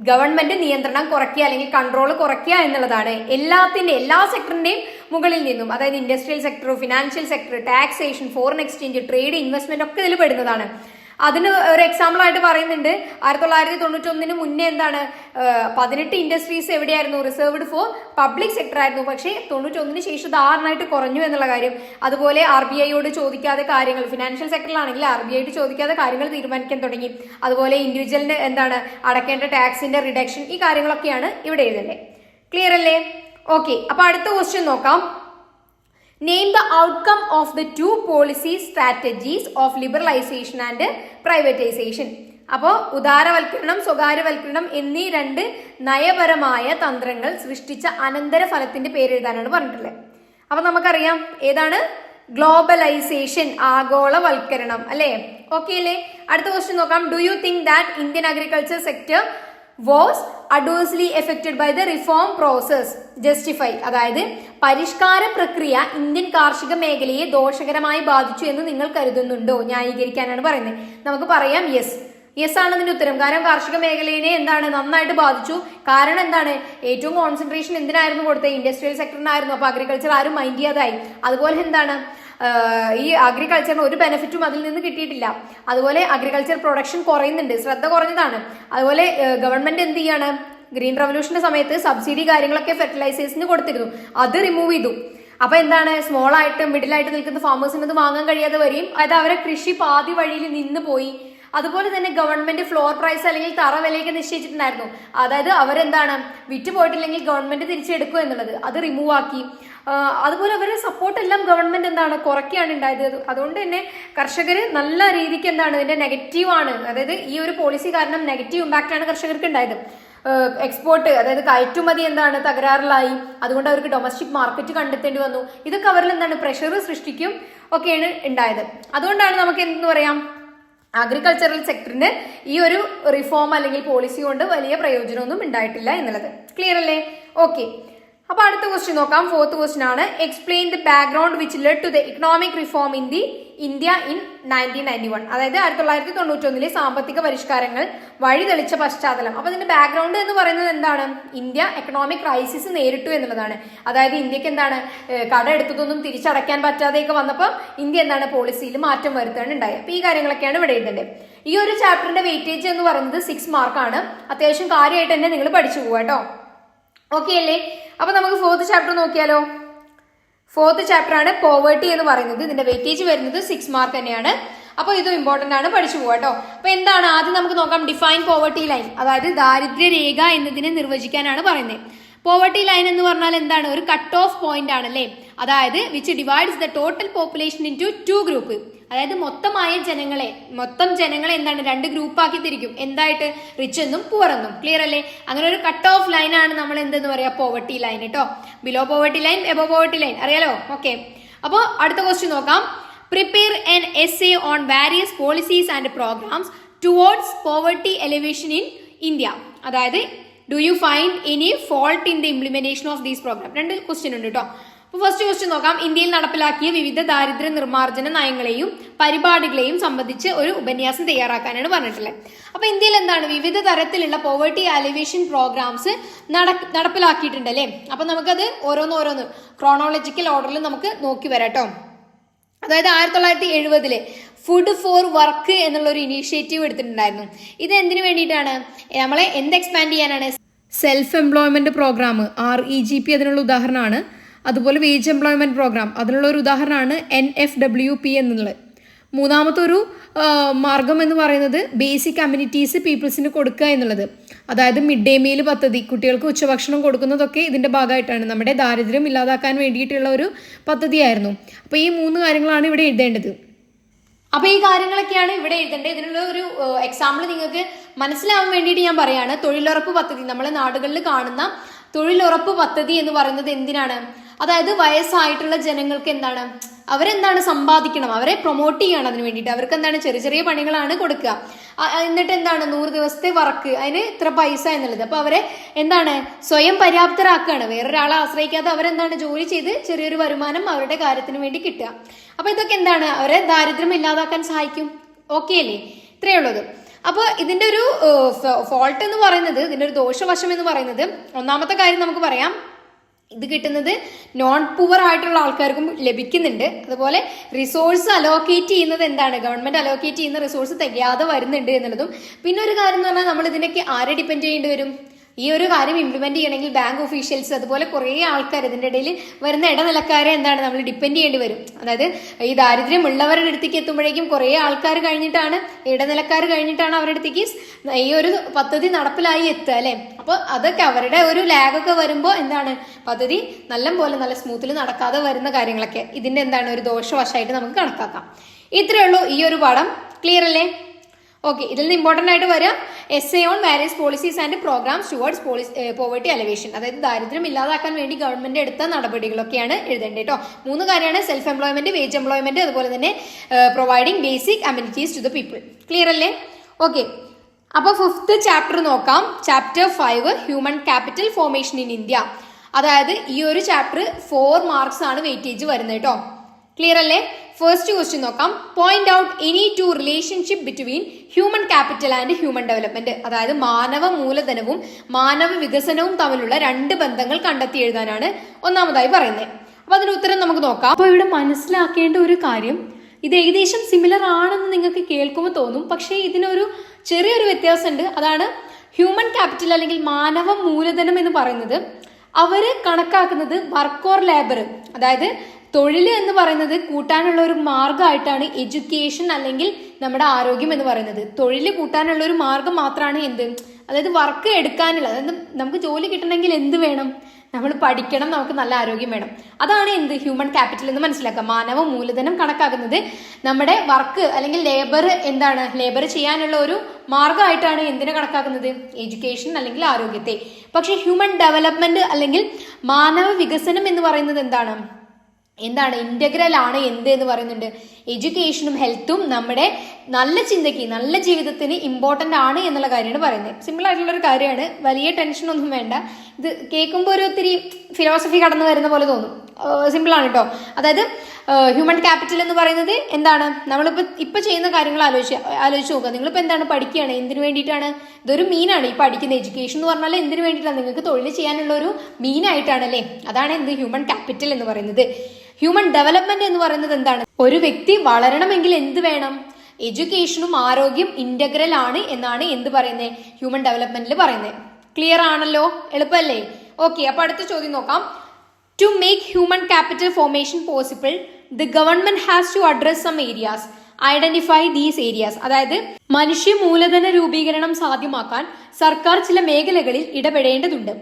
ഗവൺമെന്റ് നിയന്ത്രണം കുറയ്ക്കുക അല്ലെങ്കിൽ കൺട്രോൾ കുറയ്ക്കുക എന്നുള്ളതാണ്. എല്ലാ സെക്ടറിന്റെയും മുകളിൽ നിന്നും, അതായത് industrial sector, financial sector, taxation, foreign exchange, trade, investment ഒക്കെ ഇതിൽ പെടുന്നതാണ്. അതിന് ഒരു എക്സാമ്പിൾ ആയിട്ട് പറയുന്നുണ്ട്, 1991 മുന്നേ എന്താണ് 18 ഇൻഡസ്ട്രീസ് എവിടെയായിരുന്നു? റിസർവ്ഡ് ഫോർ പബ്ലിക് സെക്ടർ ആയിരുന്നു. പക്ഷേ 91 ശേഷം ധാരണയായിട്ട് കുറഞ്ഞു എന്നുള്ള കാര്യം. അതുപോലെ RBIയോട് ചോദിക്കാതെ കാര്യങ്ങൾ, ഫിനാൻഷ്യൽ സെക്ടറിലാണെങ്കിൽ RBIയോട് ചോദിക്കാതെ കാര്യങ്ങൾ തീരുമാനിക്കാൻ തുടങ്ങി. അതുപോലെ ഇൻഡിവിജ്വലിന് എന്താണ് അടക്കേണ്ട ടാക്സിന്റെ റിഡക്ഷൻ, ഈ കാര്യങ്ങളൊക്കെയാണ് ഇവിടെ എഴുതേണ്ടത്. ക്ലിയർ അല്ലേ? ഓക്കെ, അപ്പൊ അടുത്ത ക്വസ്റ്റ്യൻ നോക്കാം. Name the outcome of the two policy strategies of liberalization and privatization. അപ്പോൾ ഉദാരവൽക്കരണം, സ്വകാര്യവൽക്കരണം എന്നീ രണ്ട് നയപരമായ തന്ത്രങ്ങൾ സൃഷ്ടിച്ച അനന്തര ഫലത്തിന്റെ പേര് എഴുതാനാണ് പറഞ്ഞിട്ടുള്ളത്. അപ്പൊ നമുക്കറിയാം ഏതാണ്? ഗ്ലോബലൈസേഷൻ, ആഗോളവൽക്കരണം അല്ലേ? ഓക്കെ അല്ലേ? അടുത്ത ക്വസ്റ്റ്യൻ നോക്കാം. Do you think that Indian agriculture sector was adversely affected by the reform process? Justify, അതായത് പരിഷ്കാര പ്രക്രിയ ഇന്ത്യൻ കാർഷിക മേഖലയെ ദോഷകരമായി ബാധിച്ചു എന്ന് നിങ്ങൾ കരുതുന്നുണ്ടോ? ന്യായീകരിക്കാനാണ് പറയുന്നത്. നമുക്ക് പറയാം യെസ് ആണ് അതിന്റെ ഉത്തരം. കാരണം കാർഷിക മേഖലയെ എന്താണ് നന്നായിട്ട് ബാധിച്ചു. കാരണം എന്താണ്? ഏറ്റവും കോൺസെൻട്രേഷൻ എന്തിനായിരുന്നു കൊടുത്തത്? ഇൻഡസ്ട്രിയൽ സെക്ടറിനായിരുന്നു. അപ്പൊ അഗ്രികൾച്ചർ ആരും മൈൻഡ് ചെയ്യാതായി. അതുപോലെ എന്താണ് ഈ അഗ്രികൾച്ചറിന് ഒരു ബെനിഫിറ്റും അതിൽ നിന്ന് കിട്ടിയിട്ടില്ല. അതുപോലെ അഗ്രികൾച്ചർ പ്രൊഡക്ഷൻ കുറയുന്നുണ്ട്, ശ്രദ്ധ കുറഞ്ഞതാണ്. അതുപോലെ ഗവൺമെന്റ് എന്ത് ചെയ്യാണ്? ഗ്രീൻ റവല്യൂഷന്റെ സമയത്ത് സബ്സിഡി കാര്യങ്ങളൊക്കെ ഫെർട്ടിലൈസേഴ്സിന് കൊടുത്തിരുന്നു, അത് റിമൂവ് ചെയ്തു. അപ്പൊ എന്താണ്? സ്മോൾ ആയിട്ട് മിഡിൽ ആയിട്ട് നിൽക്കുന്ന ഫാമേഴ്സിന് അത് വാങ്ങാൻ കഴിയാതെ വരും. അതായത് അവരെ കൃഷി പാതി വഴിയിൽ നിന്ന് പോയി. അതുപോലെ തന്നെ ഗവൺമെന്റ് ഫ്ലോർ പ്രൈസ് അല്ലെങ്കിൽ തറ വിലയൊക്കെ നിശ്ചയിച്ചിട്ടുണ്ടായിരുന്നു. അതായത് അവരെന്താണ് വിറ്റ് പോയിട്ടില്ലെങ്കിൽ ഗവൺമെന്റ് തിരിച്ചെടുക്കുക എന്നുള്ളത്, അത് റിമൂവ് ആക്കി. അതുപോലെ അവരുടെ സപ്പോർട്ട് എല്ലാം ഗവൺമെന്റ് എന്താണ് കുറയ്ക്കുകയാണ് ഉണ്ടായത്. അതുകൊണ്ട് തന്നെ കർഷകര് നല്ല രീതിക്ക് എന്താണ് ഇതിന്റെ നെഗറ്റീവ് ആണ്. അതായത് ഈ ഒരു പോളിസി കാരണം നെഗറ്റീവ് ഇമ്പാക്റ്റ് ആണ് കർഷകർക്ക് ഉണ്ടായത്. എക്സ്പോർട്ട്, അതായത് കയറ്റുമതി എന്താണ് തകരാറിലായി. അതുകൊണ്ട് അവർക്ക് ഡൊമസ്റ്റിക് മാർക്കറ്റ് കണ്ടെത്തേണ്ടി വന്നു. ഇതൊക്കെ അവരിൽ എന്താണ് പ്രഷർ സൃഷ്ടിക്കും ഒക്കെയാണ് ഉണ്ടായത്. അതുകൊണ്ടാണ് നമുക്ക് എന്തെന്ന് പറയാം, അഗ്രികൾച്ചറൽ സെക്ടറിന് ഈ ഒരു റിഫോം അല്ലെങ്കിൽ പോളിസി കൊണ്ട് വലിയ പ്രയോജനമൊന്നും ഉണ്ടായിട്ടില്ല എന്നുള്ളത്. ക്ലിയർ അല്ലേ? ഓക്കെ, അപ്പൊ അടുത്ത ക്വസ്റ്റ്യൻ നോക്കാം. ഫോർത്ത് ക്വസ്റ്റ്യൻ ആണ്. Explain the background which led to the economic reform in the India in 1991. അതായത് 1991 സാമ്പത്തിക പരിഷ്കാരങ്ങൾ വഴിതെളിച്ച പശ്ചാത്തലം. അപ്പൊ ഇതിന്റെ ബാക്ക്ഗ്രൗണ്ട് എന്ന് പറയുന്നത് എന്താണ്? ഇന്ത്യ എക്കണോമിക് ക്രൈസിസ് നേരിട്ടു എന്നുള്ളതാണ്. അതായത് ഇന്ത്യക്ക് എന്താണ് കട എടുത്തതൊന്നും തിരിച്ചടയ്ക്കാൻ പറ്റാതെയൊക്കെ വന്നപ്പോൾ ഇന്ത്യ എന്താണ് പോളിസിയിൽ മാറ്റം വരുത്താണ് ഉണ്ടായത്. അപ്പൊ ഈ കാര്യങ്ങളൊക്കെയാണ് ഇവിടെ എഴുതേണ്ടത്. ഈ ഒരു ചാപ്റ്ററിന്റെ വെയിറ്റേജ് എന്ന് പറയുന്നത് 6 മാർക്കാണ്. അത്യാവശ്യം കാര്യമായിട്ട് തന്നെ നിങ്ങൾ പഠിച്ചു പോവാ കേട്ടോ. ഓക്കെ അല്ലേ? അപ്പൊ നമുക്ക് ഫോർത്ത് ചാപ്റ്റർ നോക്കിയാലോ. ഫോർത്ത് ചാപ്റ്റർ ആണ് പോവേർട്ടി എന്ന് പറയുന്നത്. ഇതിന്റെ വെയിറ്റേജ് വരുന്നത് 6 മാർക്ക് തന്നെയാണ്. അപ്പൊ ഇതും ഇമ്പോർട്ടന്റ് ആണ്, പഠിച്ചു പോവാ കേട്ടോ. അപ്പൊ എന്താണ് ആദ്യം നമുക്ക് നോക്കാം. ഡിഫൈൻ പോവർട്ടി ലൈൻ, അതായത് ദാരിദ്ര്യ രേഖ എന്നതിനെ നിർവചിക്കാനാണ് പറയുന്നത്. പോവർട്ടി ലൈൻ എന്ന് പറഞ്ഞാൽ എന്താണ്? ഒരു കട്ട് ഓഫ് പോയിന്റ് ആണല്ലേ. അതായത് which divides the total population into group. അതായത് മൊത്തം ജനങ്ങളെ എന്താണ് 2 ഗ്രൂപ്പാക്കി തിരിക്കും. എന്തായിട്ട്? റിച്ച് എന്നും പുവർ എന്നും. ക്ലിയർ അല്ലേ? അങ്ങനെ ഒരു കട്ട് ഓഫ് ലൈൻ ആണ് നമ്മൾ എന്തെന്ന് പറയാ? പോവർട്ടി ലൈൻ കേട്ടോ. Below poverty line, above poverty line അറിയാലോ. ഓക്കെ, അപ്പൊ അടുത്ത ക്വസ്റ്റ്യൻ നോക്കാം. Prepare an essay on various policies and programs towards poverty alleviation in India. അതായത് do you find any fault in the implementation of these program. 2 question ഉണ്ട് കേട്ടോ. അപ്പോൾ first question നോക്കാം. ഇന്ത്യയിൽ നടപ്പിലാക്കിയ വിവിധ ദാരിദ്ര്യ നിർമ്മാർജ്ജന നയങ്ങളെയും പരിപാടികളെയും സംബന്ധിച്ച് ഒരു ഉപന്യാസം തയ്യാറാക്കാനാണ് പറഞ്ഞിട്ടുള്ളത്. അപ്പൊ ഇന്ത്യയിൽ എന്താണ് വിവിധ തരത്തിലുള്ള പോവർട്ടി അലിവേഷൻ പ്രോഗ്രാംസ് നടപ്പിലാക്കിയിട്ടുണ്ട് അല്ലേ. അപ്പൊ നമുക്കത് ഓരോന്ന് ക്രോണോളജിക്കൽ ഓർഡറിൽ നമുക്ക് നോക്കി വരാം കേട്ടോ. അതായത് 1970 ഫുഡ് ഫോർ വർക്ക് എന്നുള്ള ഒരു ഇനീഷ്യേറ്റീവ് എടുത്തിട്ടുണ്ടായിരുന്നു. ഇത് എന്തിനു വേണ്ടിയിട്ടാണ്? നമ്മളെ എന്ത് എക്സ്പാൻഡ് ചെയ്യാനാണ്? സെൽഫ് എംപ്ലോയ്മെന്റ് പ്രോഗ്രാം REGP അതിനുള്ള ഉദാഹരണമാണ്. അതുപോലെ വേജ് എംപ്ലോയ്മെന്റ് പ്രോഗ്രാം അതിനുള്ള ഒരു ഉദാഹരണമാണ് NFWP എന്നുള്ളത്. മൂന്നാമത്തെ ഒരു മാർഗം എന്ന് പറയുന്നത് ബേസിക് അമ്യൂണിറ്റീസ് പീപ്പിൾസിന് കൊടുക്കുക എന്നുള്ളത്. അതായത് മിഡ് ഡേ മീൽ പദ്ധതി, കുട്ടികൾക്ക് ഉച്ചഭക്ഷണം കൊടുക്കുന്നതൊക്കെ ഇതിൻ്റെ ഭാഗമായിട്ടാണ്. നമ്മുടെ ദാരിദ്ര്യം ഇല്ലാതാക്കാൻ വേണ്ടിയിട്ടുള്ള ഒരു പദ്ധതിയായിരുന്നു. അപ്പോൾ ഈ 3 കാര്യങ്ങളാണ് ഇവിടെ എഴുതേണ്ടത്. അപ്പോൾ ഈ കാര്യങ്ങളൊക്കെയാണ് ഇവിടെ എഴുതേണ്ടത്. ഇതിനുള്ള ഒരു എക്സാമ്പിൾ നിങ്ങൾക്ക് മനസ്സിലാവാൻ വേണ്ടിയിട്ട് ഞാൻ പറയാണ്. തൊഴിലുറപ്പ് പദ്ധതി, നമ്മളെ നാടുകളിൽ കാണുന്ന തൊഴിലുറപ്പ് പദ്ധതി എന്ന് പറയുന്നത് എന്തിനാണ്? അതായത് വയസ്സായിട്ടുള്ള ജനങ്ങൾക്ക് എന്താണ്, അവരെന്താണ് സമ്പാദിക്കണം, അവരെ പ്രൊമോട്ട് ചെയ്യണം. അതിന് വേണ്ടിയിട്ട് അവർക്ക് എന്താണ് ചെറിയ ചെറിയ പണികളാണ് കൊടുക്കുക. എന്നിട്ട് എന്താണ് 100 ദിവസത്തെ വർക്ക്, അതിന് ഇത്ര പൈസ എന്നുള്ളത്. അപ്പൊ അവരെ എന്താണ് സ്വയം പര്യാപ്തരാക്കുകയാണ്. വേറൊരാളെ ആശ്രയിക്കാതെ അവരെന്താണ് ജോലി ചെയ്ത് ചെറിയൊരു വരുമാനം അവരുടെ കാര്യത്തിന് വേണ്ടി കിട്ടുക. അപ്പൊ ഇതൊക്കെ എന്താണ് അവരെ ദാരിദ്ര്യം ഇല്ലാതാക്കാൻ സഹായിക്കും. ഓക്കെ അല്ലേ? ഇത്രയേ ഉള്ളത്. അപ്പോൾ ഇതിന്റെ ഒരു ഫോൾട്ട് എന്ന് പറയുന്നത്, ഇതിന്റെ ഒരു ദോഷവശം എന്ന് പറയുന്നത്, ഒന്നാമത്തെ കാര്യം നമുക്ക് പറയാം, ഇത് കിട്ടുന്നത് നോൺ പുവർ ആയിട്ടുള്ള ആൾക്കാർക്കും ലഭിക്കുന്നുണ്ട്. അതുപോലെ റിസോഴ്സ് അലോക്കേറ്റ് ചെയ്യുന്നത് എന്താണ്, ഗവൺമെന്റ് അലോക്കേറ്റ് ചെയ്യുന്ന റിസോഴ്സ് തികയാതെ വരുന്നുണ്ട് എന്നുള്ളതും. പിന്നെ ഒരു കാര്യം എന്ന് പറഞ്ഞാൽ നമ്മൾ ഇതിനൊക്കെ ആരെ ഡിപ്പെൻഡ് ചെയ്യേണ്ടി വരും? ഈ ഒരു കാര്യം ഇംപ്ലിമെന്റ് ചെയ്യണമെങ്കിൽ ബാങ്ക് ഒഫീഷ്യൽസ് അതുപോലെ കുറേ ആൾക്കാർ, ഇതിൻ്റെ ഇടയിൽ വരുന്ന ഇടനിലക്കാരെ എന്താണ് നമ്മൾ ഡിപ്പെൻഡ് ചെയ്യേണ്ടി വരും. അതായത് ഈ ദാരിദ്ര്യം ഉള്ളവരുടെ അടുത്തേക്ക് എത്തുമ്പോഴേക്കും കുറേ ആൾക്കാർ കഴിഞ്ഞിട്ടാണ്, ഇടനിലക്കാർ കഴിഞ്ഞിട്ടാണ് അവരുടെ അടുത്തേക്ക് ഈ ഒരു പദ്ധതി നടപ്പിലായി എത്തുക അല്ലേ. അപ്പോൾ അതൊക്കെ അവരുടെ ഒരു ലാഗൊക്കെ വരുമ്പോൾ എന്താണ് പദ്ധതി നല്ല സ്മൂത്തിൽ നടക്കാതെ വരുന്ന കാര്യങ്ങളൊക്കെ ഇതിന്റെ എന്താണ് ഒരു ദോഷവശമായിട്ട് നമുക്ക് കണക്കാക്കാം. ഇത്രയേ ഉള്ളൂ ഈ ഒരു പാഠം. ക്ലിയർ അല്ലേ? ഓക്കെ. ഇതിൽ നിന്ന് ഇമ്പോർട്ടൻ്റ് ആയിട്ട് വരാം essay on various policies and programs towards poverty alleviation. അതായത് ദാരിദ്ര്യം ഇല്ലാതാക്കാൻ വേണ്ടി ഗവൺമെന്റ് എടുത്ത നടപടികളൊക്കെയാണ് എഴുതേണ്ടത് കേട്ടോ. 3 കാര്യമാണ്: സെൽഫ് എംപ്ലോയ്മെന്റ്, വേജ് എംപ്ലോയ്മെന്റ്, അതുപോലെ തന്നെ providing basic amenities to the people. Clear അല്ലേ? ഓക്കെ. അപ്പോൾ 5th ചാപ്റ്റർ നോക്കാം. Chapter 5 human capital formation in India. അതായത് ഈ ഒരു ചാപ്റ്റർ 4 മാർക്സ് ആണ് വെയിറ്റേജ് വരുന്നത് കേട്ടോ. ക്ലിയർ അല്ലേ? ഫസ്റ്റ് ക്വസ്റ്റ്യൻ നോക്കാം. Point out any 2 relationship between human capital and human development. അതായത് മാനവ മൂലധനവും മാനവ വികസനവും തമ്മിലുള്ള 2 ബന്ധങ്ങൾ കണ്ടെത്തി എഴുതാനാണ് ഒന്നാമതായി പറയുന്നത്. അപ്പൊ അതിന് ഉത്തരം നമുക്ക് നോക്കാം. അപ്പൊ ഇവിടെ മനസ്സിലാക്കേണ്ട ഒരു കാര്യം, ഇത് ഏകദേശം സിമിലർ ആണെന്ന് നിങ്ങൾക്ക് കേൾക്കുമ്പോൾ തോന്നും. പക്ഷേ ഇതിനൊരു ചെറിയൊരു വ്യത്യാസമുണ്ട്. അതാണ് ഹ്യൂമൻ ക്യാപിറ്റൽ അല്ലെങ്കിൽ മാനവ മൂലധനം എന്ന് പറയുന്നത് അവര് കണക്കാക്കുന്നത് വർക്ക് ഓർ ലേബർ, അതായത് തൊഴിൽ എന്ന് പറയുന്നത് കൂട്ടാനുള്ള ഒരു മാർഗമായിട്ടാണ് എഡ്യൂക്കേഷൻ അല്ലെങ്കിൽ നമ്മുടെ ആരോഗ്യം എന്ന് പറയുന്നത്. തൊഴിൽ കൂട്ടാനുള്ള ഒരു മാർഗം മാത്രമാണ് എന്ത്, അതായത് വർക്ക് എടുക്കാനുള്ള, അതായത് നമുക്ക് ജോലി കിട്ടണമെങ്കിൽ എന്ത് വേണം, നമ്മൾ പഠിക്കണം, നമുക്ക് നല്ല ആരോഗ്യം വേണം. അതാണ് എന്ത് ഹ്യൂമൻ ക്യാപിറ്റൽ എന്ന് മനസ്സിലാക്കുക. മാനവ മൂലധനം കണക്കാക്കുന്നത് നമ്മുടെ വർക്ക് അല്ലെങ്കിൽ ലേബർ, എന്താണ് ലേബർ ചെയ്യാനുള്ള ഒരു മാർഗമായിട്ടാണ് എന്തിനെ കണക്കാക്കുന്നത്, എഡ്യൂക്കേഷൻ അല്ലെങ്കിൽ ആരോഗ്യത്തെ. പക്ഷെ ഹ്യൂമൻ ഡെവലപ്മെന്റ് അല്ലെങ്കിൽ മാനവ വികസനം എന്ന് പറയുന്നത് എന്താണ് ഇന്റഗ്രൽ ആണ്. എന്ത് എന്ന് പറയുന്നുണ്ട്, എഡ്യൂക്കേഷനും ഹെൽത്തും നമ്മുടെ നല്ല ചിന്തയ്ക്ക് നല്ല ജീവിതത്തിന് ഇമ്പോർട്ടൻ്റ് ആണ് എന്നുള്ള കാര്യമാണ് പറയുന്നത്. സിമ്പിൾ ആയിട്ടുള്ള ഒരു കാര്യമാണ്, വലിയ ടെൻഷനൊന്നും വേണ്ട. ഇത് കേൾക്കുമ്പോൾ ഒരു ഒത്തിരി ഫിലോസഫി കടന്നു വരുന്ന പോലെ തോന്നും. സിമ്പിളാണ് കേട്ടോ. അതായത് ഹ്യൂമൻ ക്യാപിറ്റൽ എന്ന് പറയുന്നത് എന്താണ്, നമ്മളിപ്പോൾ ചെയ്യുന്ന കാര്യങ്ങൾ ആലോചിച്ച് നോക്കുക. നിങ്ങളിപ്പോൾ എന്താണ് പഠിക്കുകയാണ്, എന്തിനു വേണ്ടിയിട്ടാണ്? ഇതൊരു മീനാണ് ഈ പഠിക്കുന്ന എഡ്യൂക്കേഷൻ എന്ന് പറഞ്ഞാൽ എന്തിനു വേണ്ടിയിട്ടാണ്, നിങ്ങൾക്ക് തൊഴിൽ ചെയ്യാനുള്ള ഒരു മീനായിട്ടാണ് അല്ലേ. അതാണ് എന്ത് ഹ്യൂമൻ ക്യാപിറ്റൽ എന്ന് പറയുന്നത്. ഹ്യൂമൻ ഡെവലപ്മെന്റ് എന്ന് പറയുന്നത് എന്താണ്, ഒരു വ്യക്തി വളരണമെങ്കിൽ എന്ത് വേണം, എഡ്യൂക്കേഷനും ആരോഗ്യം ഇന്റഗ്രൽ ആണ് എന്നാണ് എന്ത് പറയുന്നത്, ഹ്യൂമൻ ഡെവലപ്മെന്റിൽ പറയുന്നത്. ക്ലിയർ ആണല്ലോ? എളുപ്പമല്ലേ? ഓക്കെ. അപ്പൊ അടുത്ത ചോദ്യം നോക്കാം. To make human capital formation possible, the government has to address some areas. Identify these areas. അതായത് മനുഷ്യ മൂലധന രൂപീകരണം സാധ്യമാക്കാൻ സർക്കാർ ചില മേഖലകളിൽ ഇടപെടേണ്ടതുണ്ട്.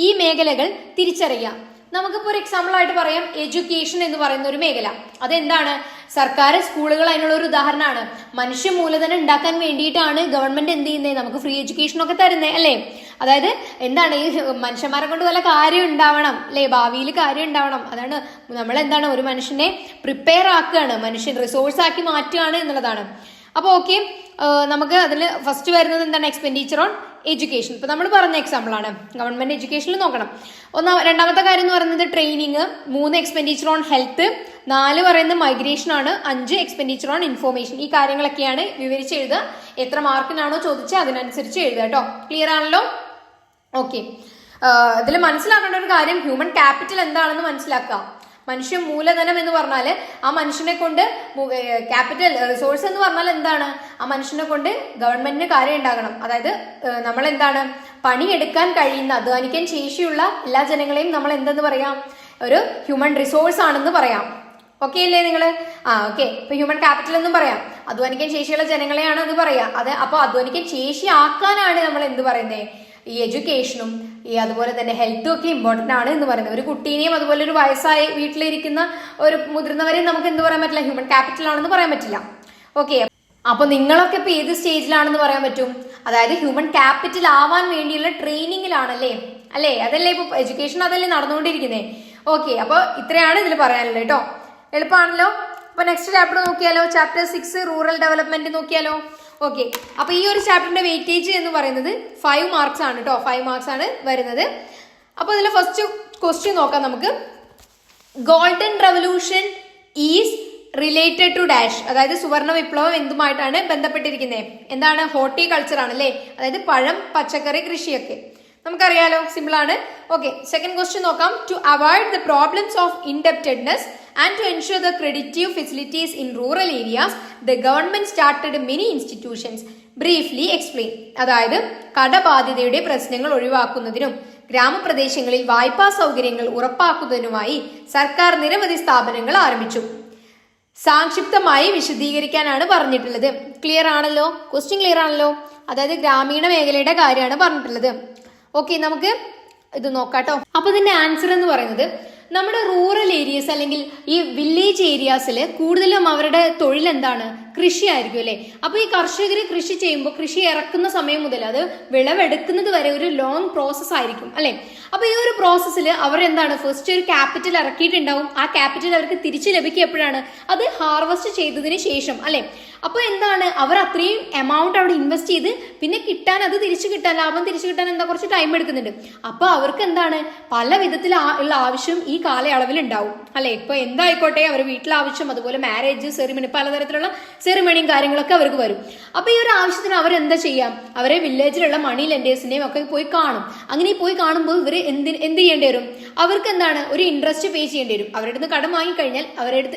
ഈ മേഖലകൾ തിരിച്ചറിയാം. നമുക്കിപ്പോൾ ഒരു എക്സാമ്പിൾ ആയിട്ട് പറയാം എഡ്യൂക്കേഷൻ എന്ന് പറയുന്ന ഒരു മേഖല. അതെന്താണ്? സർക്കാർ സ്കൂളുകൾ അതിനുള്ള ഒരു ഉദാഹരണമാണ്. മനുഷ്യ മൂലധനം ഉണ്ടാക്കാൻ വേണ്ടിയിട്ടാണ് ഗവൺമെന്റ് എന്ത് ചെയ്യുന്നത്? നമുക്ക് ഫ്രീ എഡ്യൂക്കേഷൻ ഒക്കെ തരുന്നത് അല്ലേ? അതായത് എന്താണ്, ഈ മനുഷ്യന്മാരെ കൊണ്ട് വല്ല കാര്യം ഉണ്ടാവണം അല്ലെ, ഭാവിയിൽ കാര്യം ഉണ്ടാവണം. അതാണ് നമ്മൾ എന്താണ് ഒരു മനുഷ്യനെ പ്രിപ്പയർ ആക്കുകയാണ്, മനുഷ്യൻ റിസോഴ്സ് ആക്കി മാറ്റുകയാണ് എന്നുള്ളതാണ്. അപ്പോൾ ഓക്കെ, നമുക്ക് അതിൽ ഫസ്റ്റ് വരുന്നത് എന്താണ്? Expenditure on education. ഇപ്പൊ നമ്മൾ പറഞ്ഞ എക്സാമ്പിൾ ആണ്. ഗവൺമെന്റ് എഡ്യൂക്കേഷനിൽ നോക്കണം. രണ്ടാമത്തെ കാര്യം എന്ന് പറയുന്നത് ട്രെയിനിങ്, 3 എക്സ്പെൻഡിച്ചർ ഓൺ ഹെൽത്ത്, 4 പറയുന്നത് മൈഗ്രേഷൻ ആണ്, 5 എക്സ്പെൻഡിച്ചർ ഓൺ ഇൻഫോർമേഷൻ. ഈ കാര്യങ്ങളൊക്കെയാണ് വിവരിച്ച് എഴുതുക. എത്ര മാർക്കിനാണോ ചോദിച്ചാൽ അതിനനുസരിച്ച് എഴുതുക കേട്ടോ. ക്ലിയർ ആണല്ലോ? ഓക്കെ, ഇതിൽ മനസ്സിലാക്കേണ്ട ഒരു കാര്യം ഹ്യൂമൻ ക്യാപിറ്റൽ എന്താണെന്ന് മനസ്സിലാക്കുക. മനുഷ്യ മൂലധനം എന്ന് പറഞ്ഞാൽ ആ മനുഷ്യനെ കൊണ്ട്, ക്യാപിറ്റൽ റിസോഴ്സ് എന്ന് പറഞ്ഞാൽ എന്താണ്? ആ മനുഷ്യനെ കൊണ്ട് ഗവൺമെന്റിന് കാര്യം ഉണ്ടാകണം. അതായത് നമ്മൾ എന്താണ്, പണിയെടുക്കാൻ കഴിയുന്ന, അധ്വാനിക്കാൻ ശേഷിയുള്ള എല്ലാ ജനങ്ങളെയും നമ്മൾ എന്തെന്ന് പറയാം? ഒരു ഹ്യൂമൻ റിസോഴ്സ് ആണെന്ന് പറയാം. ഓക്കെ അല്ലേ നിങ്ങൾ? ഓക്കെ. ഇപ്പൊ ഹ്യൂമൻ ക്യാപിറ്റൽ എന്നും പറയാം. അധ്വാനിക്കാൻ ശേഷിയുള്ള ജനങ്ങളെയാണ് അത് പറയാം. അപ്പൊ അധ്വാനിക്കാൻ ശേഷി ആക്കാനാണ് നമ്മൾ എന്ത് പറയുന്നത്? ഈ എഡ്യൂക്കേഷനും അതുപോലെ തന്നെ ഹെൽത്തും ഒക്കെ ഇമ്പോർട്ടന്റ് ആണ് എന്ന് പറയുന്നത്. ഒരു കുട്ടീനെയും അതുപോലെ ഒരു വയസ്സായി വീട്ടിലിരിക്കുന്ന ഒരു മുതിർന്നവരെയും നമുക്ക് എന്ത് പറയാൻ പറ്റില്ല? ഹ്യൂമൻ ക്യാപിറ്റൽ ആണെന്ന് പറയാൻ പറ്റില്ല. ഓക്കെ, അപ്പൊ നിങ്ങളൊക്കെ ഇപ്പൊ ഏത് സ്റ്റേജിലാണെന്ന് പറയാൻ പറ്റും? അതായത് ഹ്യൂമൻ ക്യാപിറ്റൽ ആവാൻ വേണ്ടിയുള്ള ട്രെയിനിങ്ങിലാണല്ലേ? അല്ലേ? അതല്ലേ ഇപ്പൊ എഡ്യൂക്കേഷൻ അതല്ലേ നടന്നുകൊണ്ടിരിക്കുന്നേ? ഓക്കെ, അപ്പൊ ഇത്രയാണ് ഇതിൽ പറയാനുള്ളത് കേട്ടോ. എളുപ്പമാണല്ലോ. അപ്പൊ നെക്സ്റ്റ് ചാപ്റ്റർ നോക്കിയാലോ? ചാപ്റ്റർ 6 റൂറൽ ഡെവലപ്മെന്റ് നോക്കിയാലോ? ഓക്കെ, അപ്പൊ ഈ ഒരു ചാപ്റ്ററിന്റെ വെയിറ്റേജ് എന്ന് പറയുന്നത് 5 മാർക്സ് ആണ് കേട്ടോ. 5 മാർക്സ് ആണ് വരുന്നത്. അപ്പൊ ഇതിലെ ഫസ്റ്റ് ക്വസ്റ്റ്യൻ നോക്കാം നമുക്ക്. Golden revolution is related to dash. അതായത് സുവർണ വിപ്ലവം എന്തുമായിട്ടാണ് ബന്ധപ്പെട്ടിരിക്കുന്നത്? എന്താണ്? ഹോർട്ടികൾച്ചർ ആണ് അല്ലേ? അതായത് പഴം, പച്ചക്കറി കൃഷിയൊക്കെ നമുക്കറിയാലോ. സിമ്പിൾ ആണ്. ഓക്കെ, സെക്കൻഡ് ക്വസ്റ്റ്യൻ നോക്കാം. To avoid the problems of indebtedness and to ensure the creditive facilities in rural areas, the government started many institutions. Briefly explain. അതായത് കടബാധ്യതയുടെ പ്രശ്നങ്ങൾ ഒഴിവാക്കുന്നതിനും ഗ്രാമപ്രദേശങ്ങളിൽ വായ്പാ സൗകര്യങ്ങൾ ഉറപ്പാക്കുന്നതിനുമായി സർക്കാർ നിരവധി സ്ഥാപനങ്ങൾ ആരംഭിച്ചു. സംക്ഷിപ്തമായി വിശദീകരിക്കാനാണ് പറഞ്ഞിട്ടുള്ളത്. ക്ലിയർ ആണല്ലോ? ക്വസ്റ്റ്യൻ ക്ലിയർ ആണല്ലോ? അതായത് ഗ്രാമീണ മേഖലയുടെ കാര്യമാണ് പറഞ്ഞിട്ടുള്ളത്. ഓക്കെ, നമുക്ക് ഇത് നോക്കാട്ടോ. അപ്പൊ ഇതിന്റെ ആൻസർ എന്ന് പറയുന്നത്, നമ്മുടെ റൂറൽ ഏരിയസ് അല്ലെങ്കിൽ ഈ വില്ലേജ് ഏരിയാസിൽ കൂടുതലും അവരുടെ തൊഴിൽ എന്താണ്? കൃഷി ആയിരിക്കും അല്ലെ? അപ്പൊ ഈ കർഷകർ കൃഷി ചെയ്യുമ്പോൾ കൃഷി ഇറക്കുന്ന സമയം മുതൽ അത് വിളവെടുക്കുന്നത് വരെ ഒരു ലോങ് പ്രോസസ് ആയിരിക്കും അല്ലെ? അപ്പൊ ഈ ഒരു പ്രോസസ്സിൽ അവർ എന്താണ്? ഫസ്റ്റ് ഒരു ക്യാപിറ്റൽ ഇറക്കിയിട്ടുണ്ടാവും. ആ ക്യാപിറ്റൽ അവർക്ക് തിരിച്ചു ലഭിക്കുക എപ്പോഴാണ്? അത് ഹാർവെസ്റ്റ് ചെയ്തതിന് ശേഷം അല്ലെ? അപ്പൊ എന്താണ്? അവർ അത്രയും എമൗണ്ട് അവിടെ ഇൻവെസ്റ്റ് ചെയ്ത് പിന്നെ കിട്ടാൻ, അത് തിരിച്ചു കിട്ടാൻ, ലാഭം തിരിച്ചു കിട്ടാൻ എന്താ കുറച്ച് ടൈം എടുക്കുന്നുണ്ട്. അപ്പൊ അവർക്ക് എന്താണ്? പല വിധത്തിൽ ഉള്ള ആവശ്യം ഈ കാലയളവിൽ ഉണ്ടാവും അല്ലെ? ഇപ്പൊ എന്തായിക്കോട്ടെ, അവർ വീട്ടിലെ ആവശ്യം, അതുപോലെ മാരേജ് സെറിമണി, പലതരത്തിലുള്ള സെറിമണിയും കാര്യങ്ങളൊക്കെ അവർക്ക് വരും. അപ്പൊ ഈ ഒരു ആവശ്യത്തിന് അവരെന്താ ചെയ്യാം? അവരെ വില്ലേജിലുള്ള മണി ലെൻഡേഴ്സിനെയും ഒക്കെ പോയി കാണും. അങ്ങനെ പോയി കാണുമ്പോൾ ഇവർ എന്ത് ചെയ്യേണ്ടി വരും? അവർക്ക് എന്താണ്? ഒരു ഇൻട്രസ്റ്റ് പേ ചെയ്യേണ്ടി വരും. അവരുടെ അടുത്ത് കടം വാങ്ങിക്കഴിഞ്ഞാൽ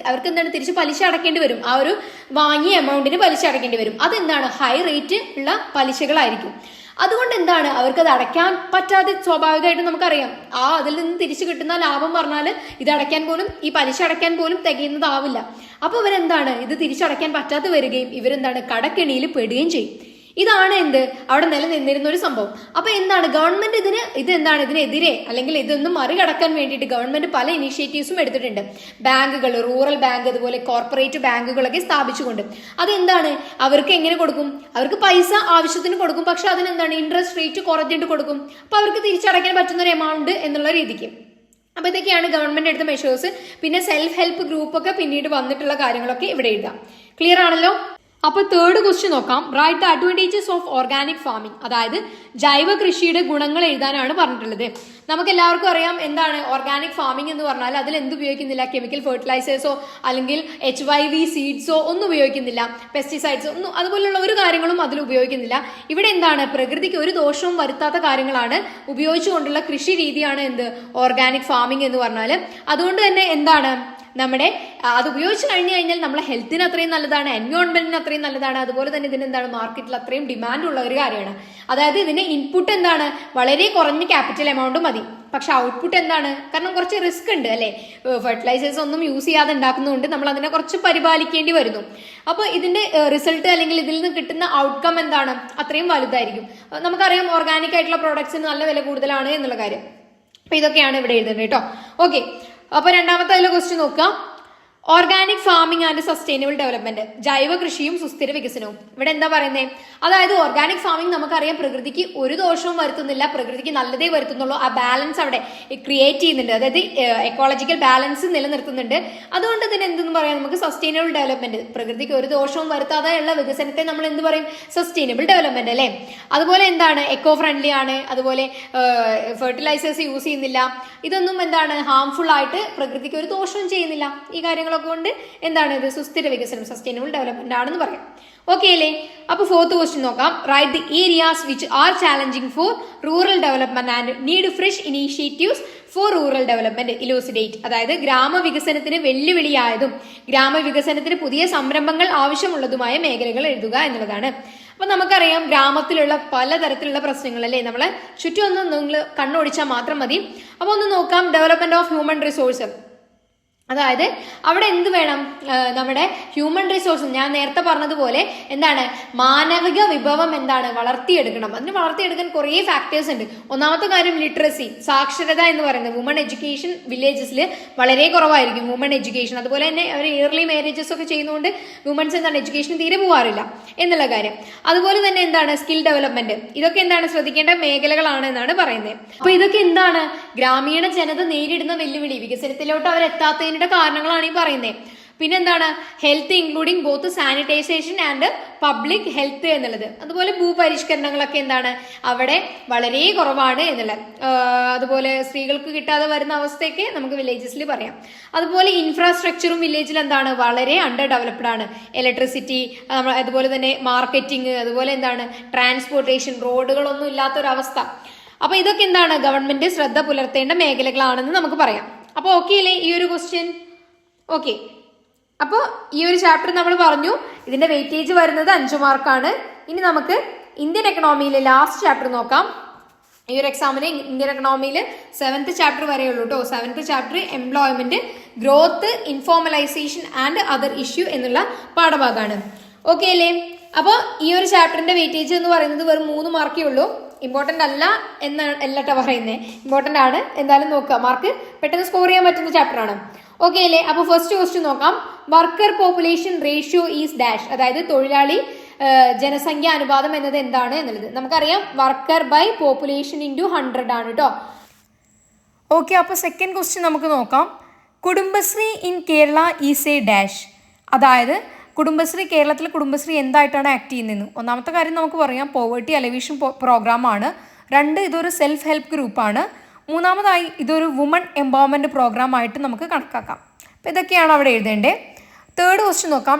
അവർക്ക് എന്താണ്? തിരിച്ച് പലിശ അടക്കേണ്ടി വരും. ആ ഒരു വാങ്ങിയ എമൗണ്ടിന് പലിശ അടക്കേണ്ടി വരും. അതെന്താണ്? ഹൈ റേറ്റ് ഉള്ള പലിശകളായിരിക്കും. അതുകൊണ്ട് എന്താണ്? അവർക്ക് അത് അടയ്ക്കാൻ പറ്റാതെ സ്വാഭാവികമായിട്ടും നമുക്കറിയാം. അതിൽ നിന്ന് തിരിച്ചു കിട്ടുന്ന ലാഭം പറഞ്ഞാൽ ഇത് അടയ്ക്കാൻ പോലും, ഈ പലിശ അടയ്ക്കാൻ പോലും തികയുന്നതാവില്ല. അപ്പൊ ഇവരെന്താണ്? ഇത് തിരിച്ചടയ്ക്കാൻ പറ്റാതെ വരികയും ഇവരെന്താണ്? കടക്കെണിയിൽ പെടുകയും ചെയ്യും. ഇതാണ് അവിടെ നിലനിന്നിരുന്ന ഒരു സംഭവം. അപ്പൊ എന്താണ്? ഗവൺമെന്റ് ഇതിനെതിരെ അല്ലെങ്കിൽ ഇതൊന്നും മറികടക്കാൻ വേണ്ടിയിട്ട് ഗവൺമെന്റ് പല ഇനിഷ്യേറ്റീവ്സും എടുത്തിട്ടുണ്ട്. ബാങ്കുകൾ, റൂറൽ ബാങ്ക്, അതുപോലെ കോർപ്പറേറ്റ് ബാങ്കുകളൊക്കെ സ്ഥാപിച്ചുകൊണ്ട് അതെന്താണ്? അവർക്ക് എങ്ങനെ കൊടുക്കും? അവർക്ക് പൈസ ആവശ്യത്തിന് കൊടുക്കും. പക്ഷെ അതിനെന്താണ്? ഇൻട്രസ്റ്റ് റേറ്റ് കുറഞ്ഞിട്ട് കൊടുക്കും. അപ്പൊ അവർക്ക് തിരിച്ചടയ്ക്കാൻ പറ്റുന്ന ഒരു എമൗണ്ട് എന്നുള്ള രീതിക്ക്. അപ്പൊ ഇതൊക്കെയാണ് ഗവൺമെന്റ് എടുത്ത മെഷേഴ്സ്. പിന്നെ സെൽഫ് ഹെൽപ്പ് ഗ്രൂപ്പ് ഒക്കെ പിന്നീട് വന്നിട്ടുള്ള കാര്യങ്ങളൊക്കെ ഇവിടെ എഴുതാം. ക്ലിയർ ആണല്ലോ? അപ്പൊ തേർഡ് ക്വസ്റ്റ്യൻ നോക്കാം. Right the advantages of organic farming. അതായത് ജൈവ കൃഷിയുടെ ഗുണങ്ങൾ എഴുതാനാണ് പറഞ്ഞിട്ടുള്ളത്. നമുക്ക് എല്ലാവർക്കും അറിയാം എന്താണ് ഓർഗാനിക് ഫാമിംഗ് എന്ന് പറഞ്ഞാൽ. അതിൽ എന്ത് ഉപയോഗിക്കുന്നില്ല? കെമിക്കൽ ഫെർട്ടിലൈസേഴ്സോ അല്ലെങ്കിൽ HYV സീഡ്സോ ഒന്നും ഉപയോഗിക്കുന്നില്ല. പെസ്റ്റിസൈഡ്സോ ഒന്നും അതുപോലുള്ള ഒരു കാര്യങ്ങളും അതിൽ ഉപയോഗിക്കുന്നില്ല. ഇവിടെ എന്താണ്? പ്രകൃതിക്ക് ഒരു ദോഷവും വരുത്താത്ത കാര്യങ്ങളാണ് ഉപയോഗിച്ചുകൊണ്ടുള്ള കൃഷി രീതിയാണ് ഓർഗാനിക് ഫാമിംഗ് എന്ന് പറഞ്ഞാൽ. അതുകൊണ്ട് തന്നെ എന്താണ്? നമ്മുടെ അത് ഉപയോഗിച്ച് കഴിഞ്ഞാൽ നമ്മളെ ഹെൽത്തിന് അത്രയും നല്ലതാണ്, എൻവയോൺമെന്റിന് അത്രയും നല്ലതാണ്. അതുപോലെ തന്നെ ഇതിനെന്താണ്? മാർക്കറ്റിൽ അത്രയും ഡിമാൻഡ് ഉള്ള ഒരു കാര്യമാണ്. അതായത് ഇതിന് ഇൻപുട്ട് എന്താണ്? വളരെ കുറഞ്ഞ ക്യാപിറ്റൽ എമൗണ്ട് മതി. പക്ഷെ ഔട്ട്പുട്ട് എന്താണ്? കാരണം കുറച്ച് റിസ്ക് ഉണ്ട് അല്ലെ? ഫെർട്ടിലൈസേഴ്സ് ഒന്നും യൂസ് ചെയ്യാതെ ഉണ്ടാക്കുന്നതുകൊണ്ട് നമ്മൾ അതിനെ കുറച്ച് പരിപാലിക്കേണ്ടി വരുന്നു. അപ്പോൾ ഇതിന്റെ റിസൾട്ട് അല്ലെങ്കിൽ ഇതിൽ നിന്ന് കിട്ടുന്ന ഔട്ട്കം എന്താണ്? അത്രയും വലുതായിരിക്കും. നമുക്കറിയാം ഓർഗാനിക് ആയിട്ടുള്ള പ്രോഡക്ട്സിന് നല്ല വില കൂടുതലാണ് എന്നുള്ള കാര്യം. അപ്പൊ ഇതൊക്കെയാണ് ഇവിടെ എഴുതുന്നത് കേട്ടോ. ഓക്കെ, അപ്പൊ രണ്ടാമത്തെ അതിലെ ക്വസ്റ്റ്യൻ നോക്കാം. Organic farming and sustainable development, ജൈവ കൃഷിയും സുസ്ഥിര വികസനവും. ഇവിടെ എന്താ പറയുന്നത്? അതായത് ഓർഗാനിക് ഫാമിംഗ് നമുക്കറിയാം പ്രകൃതിക്ക് ഒരു ദോഷവും വരുത്തുന്നില്ല, പ്രകൃതിക്ക് നല്ലതേ വരുത്തുന്നുള്ളൂ. ആ ബാലൻസ് അവിടെ ക്രിയേറ്റ് ചെയ്യുന്നുണ്ട്, അതായത് എക്കോളജിക്കൽ ബാലൻസ് നിലനിർത്തുന്നുണ്ട്. അതുകൊണ്ട് തന്നെ എന്തെന്ന് പറയാം നമുക്ക് സസ്റ്റൈനബിൾ ഡെവലപ്മെന്റ്, പ്രകൃതിക്ക് ഒരു ദോഷവും വരുത്താതെയുള്ള വികസനത്തെ നമ്മൾ എന്ത് പറയും? സസ്റ്റൈനബിൾ ഡെവലപ്മെന്റ് അല്ലേ. അതുപോലെ എന്താണ്? എക്കോ ഫ്രണ്ട്ലി ആണ്. അതുപോലെ ഫെർട്ടിലൈസേഴ്സ് യൂസ് ചെയ്യുന്നില്ല. ഇതൊന്നും എന്താണ്? ഹാംഫുൾ ആയിട്ട് പ്രകൃതിക്ക് ഒരു ദോഷവും ചെയ്യുന്നില്ല. ഈ കാര്യങ്ങളൊക്കെ കൊണ്ട് എന്താണ് ഇത്? സുസ്ഥിര വികസനം, സസ്റ്റൈനബിൾ ഡെവലപ്മെന്റ് ആണെന്ന് പറയാം. ഓക്കെ അല്ലേ? അപ്പൊ ഫോർത്ത് ക്വസ്റ്റ്യൻ നോക്കാം. Write the areas which are challenging for rural development and need fresh initiatives for rural development. Elucidate, അതായത് ഗ്രാമവികസനത്തിന് വെല്ലുവിളിയായതും ഗ്രാമവികസനത്തിന് പുതിയ സംരംഭങ്ങൾ ആവശ്യമുള്ളതുമായ മേഖലകൾ എഴുതുക എന്നുള്ളതാണ്. അപ്പൊ നമുക്കറിയാം ഗ്രാമത്തിലുള്ള പലതരത്തിലുള്ള പ്രശ്നങ്ങൾ അല്ലേ, നമ്മളെ ചുറ്റും ഒന്ന് നിങ്ങൾ കണ്ണോടിച്ചാൽ മാത്രം മതി. അപ്പൊ ഒന്ന് നോക്കാം. ഡെവലപ്മെന്റ് ഓഫ് ഹ്യൂമൻ റിസോഴ്സ്, അതായത് അവിടെ എന്ത് വേണം? നമ്മുടെ ഹ്യൂമൻ റിസോഴ്സ്, ഞാൻ നേരത്തെ പറഞ്ഞതുപോലെ എന്താണ്? മാനവിക വിഭവം എന്താണ്? വളർത്തിയെടുക്കണം. അതിന് വളർത്തിയെടുക്കാൻ കുറേ ഫാക്ടേഴ്സ് ഉണ്ട്. ഒന്നാമത്തെ കാര്യം ലിറ്ററസി, സാക്ഷരത എന്ന് പറയുന്നത്. വുമൺ എഡ്യൂക്കേഷൻ വില്ലേജസിൽ വളരെ കുറവായിരിക്കും വുമൺ എഡ്യൂക്കേഷൻ. അതുപോലെ തന്നെ അവർ ഇയർലി മാരേജസ് ഒക്കെ ചെയ്യുന്നതുകൊണ്ട് വുമൻസ് എന്താണ് എഡ്യൂക്കേഷൻ തീരെ പോകാറില്ല എന്നുള്ള കാര്യം. അതുപോലെ തന്നെ എന്താണ്? Skill development. ഇതൊക്കെ എന്താണ്? ശ്രദ്ധിക്കേണ്ട മേഖലകളാണ് എന്നാണ് പറയുന്നത്. അപ്പൊ ഇതൊക്കെ എന്താണ്? ഗ്രാമീണ ജനത നേരിടുന്ന വെല്ലുവിളി, വികസനത്തിലോട്ട് അവരെത്താത്തതിന് കാരണങ്ങളാണ് ഈ പറയുന്നത്. പിന്നെന്താണ്? Health including both sanitisation and public health എന്നുള്ളത്. അതുപോലെ ഭൂപരിഷ്കരണങ്ങളൊക്കെ എന്താണ്? അവിടെ വളരെ കുറവാണ് എന്നുള്ളത്. അതുപോലെ സ്ത്രീകൾക്ക് കിട്ടാതെ വരുന്ന അവസ്ഥയൊക്കെ നമുക്ക് വില്ലേജസിൽ പറയാം. അതുപോലെ ഇൻഫ്രാസ്ട്രക്ചറും വില്ലേജിൽ എന്താണ്? വളരെ അണ്ടർ ഡെവലപ്ഡ് ആണ്. ഇലക്ട്രിസിറ്റി, അതുപോലെ തന്നെ മാർക്കറ്റിംഗ്, അതുപോലെ എന്താണ്? ട്രാൻസ്പോർട്ടേഷൻ, റോഡുകളൊന്നും ഇല്ലാത്തൊരവസ്ഥ. അപ്പൊ ഇതൊക്കെ എന്താണ്? ഗവൺമെന്റ് ശ്രദ്ധ പുലർത്തേണ്ട മേഖലകളാണെന്ന് നമുക്ക് പറയാം. അപ്പൊ ഓക്കെ അല്ലേ ഈ ഒരു ക്വസ്റ്റ്യൻ? ഓക്കെ, അപ്പോൾ ഈ ഒരു ചാപ്റ്റർ നമ്മൾ പറഞ്ഞു. ഇതിന്റെ വെയിറ്റേജ് വരുന്നത് 5 മാർക്കാണ്. ഇനി നമുക്ക് ഇന്ത്യൻ എക്കണോമിയിലെ ലാസ്റ്റ് ചാപ്റ്റർ നോക്കാം. ഈ ഒരു എക്സാമിന് ഇന്ത്യൻ എക്കണോമിയിൽ 7th ചാപ്റ്റർ വരെ ഉള്ളൂ കേട്ടോ. 7th chapter employment, growth, informalisation and other issue എന്നുള്ള പാഠഭാഗമാണ്. ഓക്കെ അല്ലേ? അപ്പോൾ ഈ ഒരു ചാപ്റ്ററിന്റെ വെയിറ്റേജ് എന്ന് പറയുന്നത് വെറും 3 മാർക്കേ ഉള്ളൂ. ഇമ്പോർട്ടന്റ് അല്ല എന്നല്ലട്ടോ പറയുന്നത്, ഇമ്പോർട്ടന്റ് ആണ്. എന്തായാലും നോക്കുക, മാർക്ക് പെട്ടെന്ന് സ്കോർ ചെയ്യാൻ പറ്റുന്ന ചാപ്റ്റർ ആണ്. ഓക്കെ അല്ലേ? അപ്പൊ ഫസ്റ്റ് ക്വസ്റ്റ്യൻ നോക്കാം. Worker population ratio is dash, അതായത് തൊഴിലാളി ജനസംഖ്യ അനുപാതം എന്നത് എന്താണ് എന്നുള്ളത്. നമുക്കറിയാം വർക്കർ ബൈ പോപ്പുലേഷൻ ഇൻറ്റു 100 ആണ് കേട്ടോ. ഓക്കെ, അപ്പൊ സെക്കൻഡ് ക്വസ്റ്റ്യൻ നമുക്ക് നോക്കാം. Kudumbashree in Kerala is A dash, അതായത് കുടുംബശ്രീ, കേരളത്തിൽ കുടുംബശ്രീ എന്തായിട്ടാണ് ആക്ട് ചെയ്യുന്നത്? ഒന്നാമത്തെ കാര്യം നമുക്ക് പറയാം പോവേർട്ടി അലിവേഷൻ പ്രോഗ്രാമാണ്. 2, ഇതൊരു സെൽഫ് ഹെൽപ്പ് ഗ്രൂപ്പാണ്. 3, ഇതൊരു വുമൺ എംപവർമെന്റ് പ്രോഗ്രാം ആയിട്ട് നമുക്ക് കണക്കാക്കാം. അപ്പോൾ ഇതൊക്കെയാണ് അവിടെ എഴുതേണ്ടത്. തേർഡ് ക്വസ്റ്റ്യൻ നോക്കാം.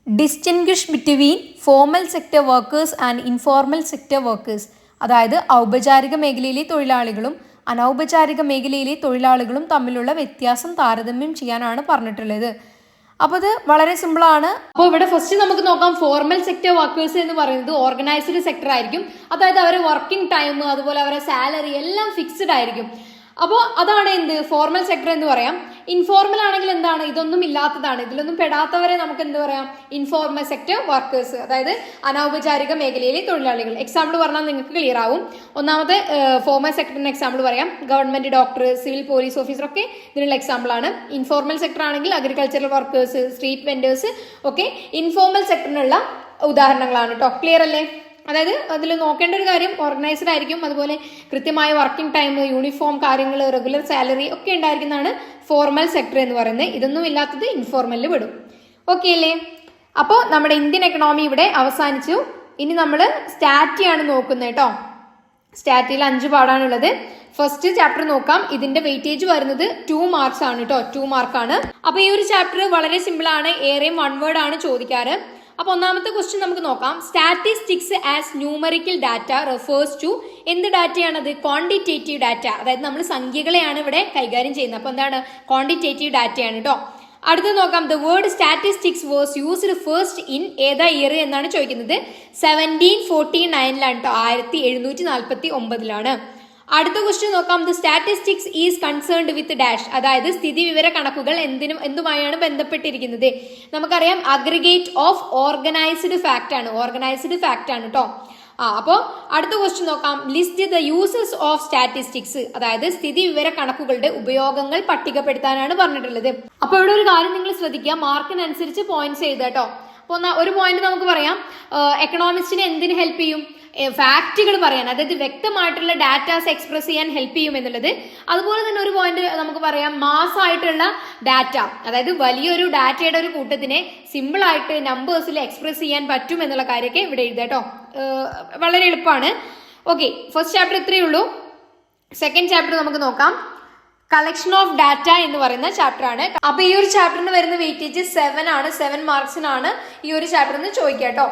Distinguish between formal sector workers and informal sector workers, അതായത് ഔപചാരിക മേഖലയിലെ തൊഴിലാളികളും അനൗപചാരിക മേഖലയിലെ തൊഴിലാളികളും തമ്മിലുള്ള വ്യത്യാസം താരതമ്യം ചെയ്യാനാണ് പറഞ്ഞിട്ടുള്ളത്. അപ്പോൾ ഇത് വളരെ സിമ്പിൾ ആണ്. അപ്പോൾ ഇവിടെ ഫസ്റ്റ് നമുക്ക് നോക്കാം. ഫോർമൽ സെക്ടർ വർക്കേഴ്സ് എന്ന് പറയുന്നത് ഓർഗനൈസ്ഡ് സെക്ടർ ആയിരിക്കും. അതായത് അവരെ വർക്കിംഗ് ടൈം, അതുപോലെ അവരെ സാലറി എല്ലാം ഫിക്സ്ഡ് ആയിരിക്കും. അപ്പോൾ അതാണ് എന്ത്? ഫോർമൽ സെക്ടർ എന്ന് പറയാം. ഇൻഫോർമൽ ആണെങ്കിൽ എന്താണ്? ഇതൊന്നും ഇല്ലാത്തതാണ്, ഇതിലൊന്നും പെടാത്തവരെ നമുക്ക് എന്ത് പറയാം? ഇൻഫോർമൽ സെക്ടർ വർക്കേഴ്സ്, അതായത് അനൗപചാരിക മേഖലയിലെ തൊഴിലാളികൾ. എക്സാമ്പിൾ പറഞ്ഞാൽ നിങ്ങൾക്ക് ക്ലിയർ ആവും. ഒന്നാമത്തെ ഫോർമൽ സെക്ടറിന് എക്സാമ്പിൾ പറയാം. Government, doctor, civil police officer ഒക്കെ ഇതിനുള്ള എക്സാമ്പിൾ ആണ്. ഇൻഫോർമൽ സെക്ടർ ആണെങ്കിൽ അഗ്രികൾച്ചറൽ വർക്കേഴ്സ്, സ്ട്രീറ്റ് വെൻഡേഴ്സ് ഒക്കെ ഇൻഫോർമൽ സെക്ടറിനുള്ള ഉദാഹരണങ്ങളാണ് കേട്ടോ. ക്ലിയർ അല്ലേ? അതായത് അതിൽ നോക്കേണ്ട ഒരു കാര്യം ഓർഗനൈസ്ഡ് ആയിരിക്കും, അതുപോലെ കൃത്യമായ വർക്കിംഗ് ടൈം, യൂണിഫോം കാര്യങ്ങൾ, റെഗുലർ സാലറി ഒക്കെ ഉണ്ടായിരിക്കുന്നതാണ് ഫോർമൽ സെക്ടർ എന്ന് പറയുന്നത്. ഇതൊന്നും ഇല്ലാത്തത് ഇൻഫോർമലിൽ വിടും. ഓക്കെ അല്ലേ? അപ്പോൾ നമ്മുടെ ഇന്ത്യൻ എക്കണോമി ഇവിടെ അവസാനിച്ചു. ഇനി നമ്മൾ സ്റ്റാറ്റിയാണ് നോക്കുന്നത് കേട്ടോ. സ്റ്റാറ്റിയിൽ 5 പാഠാണുള്ളത്. ഫസ്റ്റ് ചാപ്റ്റർ നോക്കാം. ഇതിന്റെ വെയിറ്റേജ് വരുന്നത് 2 മാർക്സ് ആണ് കേട്ടോ. 2 മാർക്കാണ്. അപ്പൊ ഈ ഒരു ചാപ്റ്റർ വളരെ സിമ്പിൾ ആണ്, ഏറെയും 1 വേർഡ് ആണ് ചോദിക്കാറ്. അപ്പൊ ഒന്നാമത്തെ ക്വസ്റ്റ്യൻ നമുക്ക് നോക്കാം. Statistics as numerical data refers to, എന്ത് ഡാറ്റയാണത്? ക്വാണ്ടിറ്റേറ്റീവ് ഡാറ്റ, അതായത് നമ്മൾ സംഖ്യകളെയാണ് ഇവിടെ കൈകാര്യം ചെയ്യുന്നത്. അപ്പൊ എന്താണ്? ക്വാണ്ടിറ്റേറ്റീവ് ഡാറ്റയാണ് കേട്ടോ. അടുത്ത് നോക്കാം. The word statistics was used first in ഏതാ ഇയർ എന്നാണ് ചോദിക്കുന്നത്. 1749 കേട്ടോ. 1749. അടുത്ത ക്വസ്റ്റ്യൻ നോക്കാം. The statistics is concerned with dash, അതായത് സ്ഥിതി വിവര കണക്കുകൾ എന്തുമായാണ് ബന്ധപ്പെട്ടിരിക്കുന്നത്? നമുക്കറിയാം അഗ്രിഗേറ്റ് ഓഫ് ഓർഗനൈസ്ഡ് ഫാക്ട് ആണ്. ഓർഗനൈസ്ഡ് ഫാക്ട് ആണ് കേട്ടോ. അപ്പോൾ അടുത്ത ക്വസ്റ്റ്യൻ നോക്കാം. List the uses of statistics, അതായത് സ്ഥിതി വിവര കണക്കുകളുടെ ഉപയോഗങ്ങൾ പട്ടികപ്പെടുത്താനാണ് പറഞ്ഞിട്ടുള്ളത്. അപ്പോൾ ഇവിടെ ഒരു കാര്യം നിങ്ങൾ ശ്രദ്ധിക്കുക, മാർക്കിനനുസരിച്ച് പോയിന്റ്സ് എഴുതുക കേട്ടോ. അപ്പോൾ ഒരു പോയിന്റ് നമുക്ക് പറയാം, എക്കണോമിസ്റ്റിനെ എന്തിന് ഹെൽപ്പ് ചെയ്യും? ഫാക്റ്റുകൾ പറയാൻ, അതായത് വ്യക്തമായിട്ടുള്ള ഡാറ്റാസ് എക്സ്പ്രസ് ചെയ്യാൻ ഹെൽപ്പ് ചെയ്യും എന്നുള്ളത്. അതുപോലെ തന്നെ ഒരു പോയിന്റ് നമുക്ക് പറയാം, മാസ് ആയിട്ടുള്ള ഡാറ്റ, അതായത് വലിയൊരു ഡാറ്റയുടെ ഒരു കൂട്ടത്തിനെ സിമ്പിൾ ആയിട്ട് നമ്പേഴ്സിൽ എക്സ്പ്രസ് ചെയ്യാൻ പറ്റും എന്നുള്ള കാര്യമൊക്കെ ഇവിടെ എഴുതാം കേട്ടോ. വളരെ എളുപ്പമാണ്. ഓക്കെ, ഫസ്റ്റ് ചാപ്റ്റർ ഇത്രയേ ഉള്ളൂ. സെക്കൻഡ് ചാപ്റ്റർ നമുക്ക് നോക്കാം. കളക്ഷൻ ഓഫ് ഡാറ്റ എന്ന് പറയുന്ന ചാപ്റ്റർ ആണ്. അപ്പൊ ഈ ഒരു ചാപ്റ്ററിന് വരുന്ന വെയിറ്റേജ് 7 ആണ്. 7 മാർക്സിനാണ് ഈ ഒരു ചാപ്റ്ററിന് ചോദിക്കുക കേട്ടോ.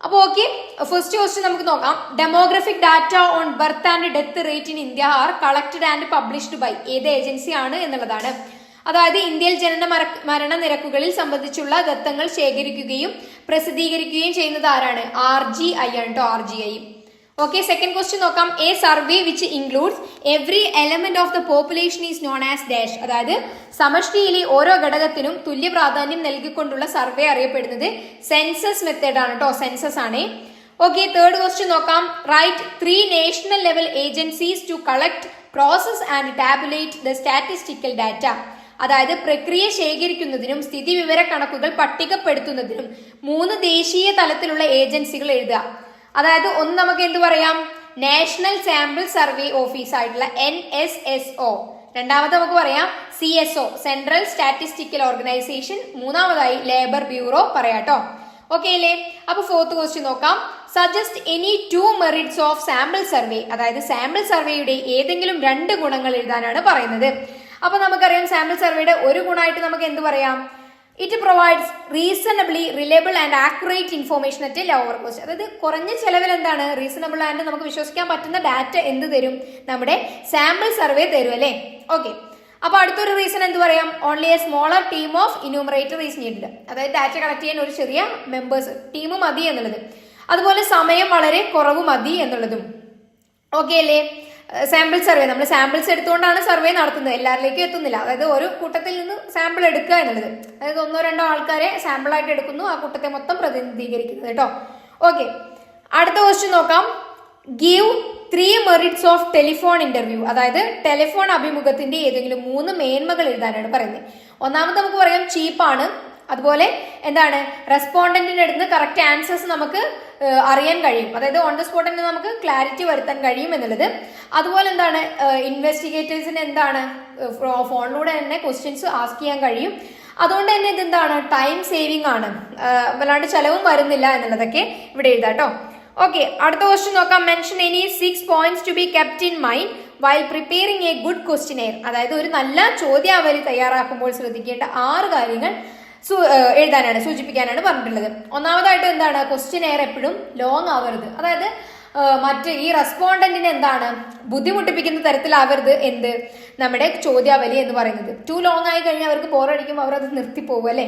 അപ്പൊ ഓക്കെ, ഫസ്റ്റ് ക്വസ്റ്റ്യൻ നമുക്ക് നോക്കാം. Demographic data on birth and death rate in India are collected and published by ഏത് ഏജൻസി ആണ് എന്നുള്ളതാണ്. അതായത് ഇന്ത്യയിൽ ജനന മരണ നിരക്കുകളിൽ സംബന്ധിച്ചുള്ള ദത്തങ്ങൾ ശേഖരിക്കുകയും പ്രസിദ്ധീകരിക്കുകയും ചെയ്യുന്നത് ആരാണ്? RGI ആണ് കേട്ടോ, RGI. ഓക്കെ, സെക്കൻഡ് ക്വസ്റ്റ്യൻ നോക്കാം. A survey which includes every element of the population is known as dash. അതായത് സമഷ്ടിയിലെ ഓരോ ഘടകത്തിനും തുല്യ പ്രാധാന്യം നൽകിക്കൊണ്ടുള്ള സർവേ അറിയപ്പെടുന്നത് സെൻസസ് മെത്തേഡ് ആണ് കേട്ടോ, സെൻസസ് ആണ്. ഓക്കെ, തേർഡ് ക്വസ്റ്റ്യൻ നോക്കാം. Write 3 national level agencies to collect, process and tabulate the statistical data. അതായത് പ്രക്രിയ ശേഖരിക്കുന്നതിനും സ്ഥിതി വിവര കണക്കുകൾ പട്ടികപ്പെടുത്തുന്നതിനും 3 ദേശീയ തലത്തിലുള്ള ഏജൻസികൾ എഴുതുക. അതായത് ഒന്ന് നമുക്ക് എന്ത് പറയാം? നാഷണൽ സാമ്പിൾ സർവേ ഓഫീസ് ആയിട്ടുള്ള NSSO. രണ്ടാമത് നമുക്ക് പറയാം CSO, സെൻട്രൽ സ്റ്റാറ്റിസ്റ്റിക്കൽ ഓർഗനൈസേഷൻ. മൂന്നാമതായി ലേബർ ബ്യൂറോ പറയാട്ടോ. ഓക്കെ അല്ലേ? അപ്പൊ ഫോർത്ത് ക്വസ്റ്റ്യൻ നോക്കാം. Suggest any 2 merits of sample survey. അതായത് സാമ്പിൾ സർവേയുടെ ഏതെങ്കിലും 2 ഗുണങ്ങൾ എഴുതാനാണ് പറയുന്നത്. അപ്പൊ നമുക്കറിയാം സാമ്പിൾ സർവേയുടെ ഒരു ഗുണമായിട്ട് നമുക്ക് എന്ത് പറയാം? It provides reasonably reliable and accurate information at lower cost. അതായത് കുറഞ്ഞ ചെലവിൽ എന്താണ് റീസണബിൾ ആൻഡ് നമുക്ക് വിശ്വസിക്കാൻ പറ്റുന്ന ഡാറ്റ എന്ത് തരും? നമ്മുടെ സാമ്പിൾ സർവേ തരും അല്ലേ? ഓക്കെ, അപ്പൊ അടുത്തൊരു റീസൺ എന്ത് പറയാം? Only a smaller team of enumerator is needed. അതായത് ഡാറ്റ കളക്ട് ചെയ്യാൻ ഒരു ചെറിയ മെമ്പേഴ്സ് ടീം മതി എന്നുള്ളത്. അതുപോലെ സമയം വളരെ കുറവ് മതി എന്നുള്ളതും. ഓക്കെ അല്ലേ? സാമ്പിൾ സർവേ, നമ്മൾ സാമ്പിൾസ് എടുത്തുകൊണ്ടാണ് സർവേ നടത്തുന്നത്, എല്ലാവരിലേക്കും എത്തുന്നില്ല. അതായത് ഒരു കൂട്ടത്തിൽ നിന്ന് സാമ്പിൾ എടുക്കുക എന്നുള്ളത്, അതായത് 1-2 ആൾക്കാരെ സാമ്പിൾ ആയിട്ട് എടുക്കുന്നു, ആ കൂട്ടത്തെ മൊത്തം പ്രതിനിധീകരിക്കുന്നത് കേട്ടോ. ഓക്കെ, അടുത്ത ക്വസ്റ്റ്യൻ നോക്കാം. Give 3 merits of telephone interview. അതായത് ടെലിഫോൺ അഭിമുഖത്തിന്റെ ഏതെങ്കിലും 3 മേന്മകൾ എഴുതാനാണ് പറയുന്നത്. ഒന്നാമത് നമുക്ക് പറയാം ചീപ്പാണ്. അതുപോലെ എന്താണ്, റെസ്പോണ്ടന്റിന്റെ അടുത്ത് കറക്റ്റ് ആൻസേഴ്സ് നമുക്ക് അറിയാൻ കഴിയും, അതായത് ഓൺ ദ സ്പോട്ട് തന്നെ നമുക്ക് ക്ലാരിറ്റി വരുത്താൻ കഴിയും എന്നുള്ളത്. അതുപോലെ എന്താണ്, ഇൻവെസ്റ്റിഗേറ്റേഴ്സിന് എന്താണ് ഫോണിലൂടെ തന്നെ ക്വസ്റ്റ്യൻസ് ആസ്ക് ചെയ്യാൻ കഴിയും. അതുകൊണ്ട് തന്നെ ഇതെന്താണ്, ടൈം സേവിങ് ആണ്, വല്ലാണ്ട് ചെലവും വരുന്നില്ല എന്നുള്ളതൊക്കെ ഇവിടെ എഴുതാട്ടോ. ഓക്കെ, അടുത്ത ക്വസ്റ്റ്യൻ നോക്കാം. Mention any 6 points to be kept in mind while preparing a good questionnaire. അതായത് ഒരു നല്ല ചോദ്യാവലി തയ്യാറാക്കുമ്പോൾ ശ്രദ്ധിക്കേണ്ട 6 കാര്യങ്ങൾ എഴുതാനാണ്, സൂചിപ്പിക്കാനാണ് പറഞ്ഞിട്ടുള്ളത്. ഒന്നാമതായിട്ട് എന്താണ്, ക്വസ്റ്റ്യനെയർ എപ്പോഴും ലോങ് ആവരുത്. അതായത് മറ്റ് ഈ റെസ്പോണ്ടന്റിന് എന്താണ് ബുദ്ധിമുട്ടിപ്പിക്കുന്ന തരത്തിലാവരുത് എന്ത് നമ്മുടെ ചോദ്യാവലി എന്ന് പറയുന്നത്. ടു ലോങ് ആയി കഴിഞ്ഞാൽ അവർക്ക് ബോറടിക്കുമ്പോൾ അവർ അത് നിർത്തിപ്പോകും അല്ലേ?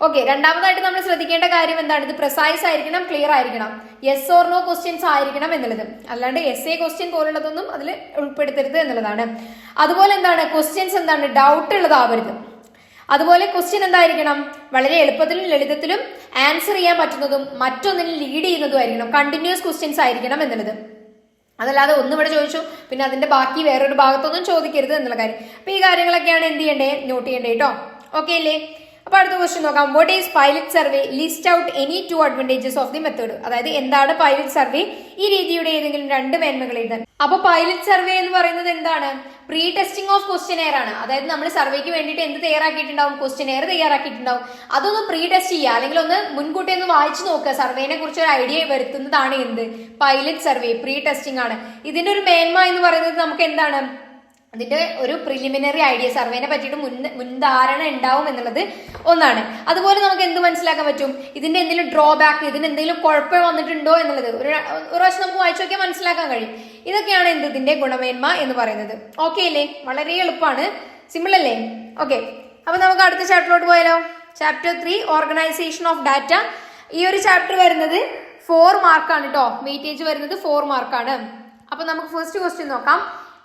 ഓക്കെ, രണ്ടാമതായിട്ട് നമ്മൾ ശ്രദ്ധിക്കേണ്ട കാര്യം എന്താണ്, ഇത് പ്രിസൈസ് ആയിരിക്കണം, ക്ലിയർ ആയിരിക്കണം, യെസ് ഓർ നോ ക്വസ്റ്റ്യൻസ് ആയിരിക്കണം എന്നുള്ളത്. അല്ലാണ്ട് essay ക്വസ്റ്റ്യൻ പോലുള്ളതൊന്നും അതിൽ ഉൾപ്പെടുത്തരുത് എന്നുള്ളതാണ്. അതുപോലെ എന്താണ്, ക്വസ്റ്റ്യൻസ് എന്താണ് ഡൗട്ട് ഉള്ളതാവരുത്. അതുപോലെ ക്വസ്റ്റ്യൻ എന്തായിരിക്കണം, വളരെ എളുപ്പത്തിലും ലളിതത്തിലും ആൻസർ ചെയ്യാൻ പറ്റുന്നതും മറ്റൊന്നിനും ലീഡ് ചെയ്യുന്നതും ആയിരിക്കണം. കണ്ടിന്യൂസ് ക്വസ്റ്റ്യൻസ് ആയിരിക്കണം എന്നുള്ളത്. അതല്ലാതെ ഒന്നിവിടെ ചോദിച്ചു പിന്നെ അതിന്റെ ബാക്കി വേറൊരു ഭാഗത്തൊന്നും ചോദിക്കരുത് എന്നുള്ള കാര്യം. അപ്പൊ ഈ കാര്യങ്ങളൊക്കെയാണ് എന്ത് ചെയ്യേണ്ടേ, നോട്ട് ചെയ്യേണ്ടേ കേട്ടോ. ഓക്കെ അല്ലേ? അപ്പൊ അടുത്ത ക്വസ്റ്റ്യൻ നോക്കാം. What is pilot survey? List out any 2 advantages of the method. അതായത് എന്താണ് പൈലറ്റ് സർവേ? ഈ രീതിയുടെ ഏതെങ്കിലും 2 മേന്മകൾ എഴുതാൻ. അപ്പൊ പൈലറ്റ് സർവേ എന്ന് പറയുന്നത് എന്താണ്, പ്രീ ടെസ്റ്റിംഗ് ഓഫ് ക്വസ്റ്റ്യനെയർ ആണ്. അതായത് നമ്മൾ സർവേക്ക് വേണ്ടിയിട്ട് എന്ത് തയ്യാറാക്കിയിട്ടുണ്ടാവും, ക്വസ്റ്റ്യനെയർ തയ്യാറാക്കിയിട്ടുണ്ടാവും. അതൊന്ന് പ്രീ ടെസ്റ്റ് ചെയ്യുക, അല്ലെങ്കിൽ ഒന്ന് മുൻകൂട്ടി ഒന്ന് വായിച്ചു നോക്കുക, സർവേനെ കുറിച്ച് ഒരു ഐഡിയ വരുത്തുന്നതാണ് എന്ത് പൈലറ്റ് സർവേ. പ്രീ ടെസ്റ്റിംഗ് ആണ്. ഇതിന്റെ ഒരു മേന്മ എന്ന് പറയുന്നത് നമുക്ക് എന്താണ്, അതിന്റെ ഒരു പ്രിലിമിനറി ഐഡിയ, സർവേനെ പറ്റിയിട്ട് മുൻധാരണ ഉണ്ടാവും എന്നുള്ളത് ഒന്നാണ്. അതുപോലെ നമുക്ക് എന്ത് മനസ്സിലാക്കാൻ പറ്റും, ഇതിന്റെ എന്തെങ്കിലും ഡ്രോബാക്ക്, ഇതിന് എന്തെങ്കിലും കുഴപ്പം വന്നിട്ടുണ്ടോ എന്നുള്ളത് ഒരു പ്രാവശ്യം നമുക്ക് വായിച്ചു നോക്കിയാൽ മനസ്സിലാക്കാൻ കഴിയും. ഇതൊക്കെയാണ് എന്ത് ഇതിന്റെ ഗുണമേന്മ എന്ന് പറയുന്നത്. ഓക്കെ അല്ലേ? വളരെ എളുപ്പമാണ്, സിമ്പിൾ അല്ലേ? ഓക്കെ, അപ്പൊ നമുക്ക് അടുത്ത ചാപ്റ്ററിലോട്ട് പോയാലോ. Chapter 3 organisation of data. ഈ ഒരു ചാപ്റ്റർ വരുന്നത് 4 മാർക്കാണ് കേട്ടോ. വെയിറ്റേജ് വരുന്നത് 4 മാർക്കാണ്. അപ്പൊ നമുക്ക് ഫസ്റ്റ് ക്വസ്റ്റ്യൻ നോക്കാം.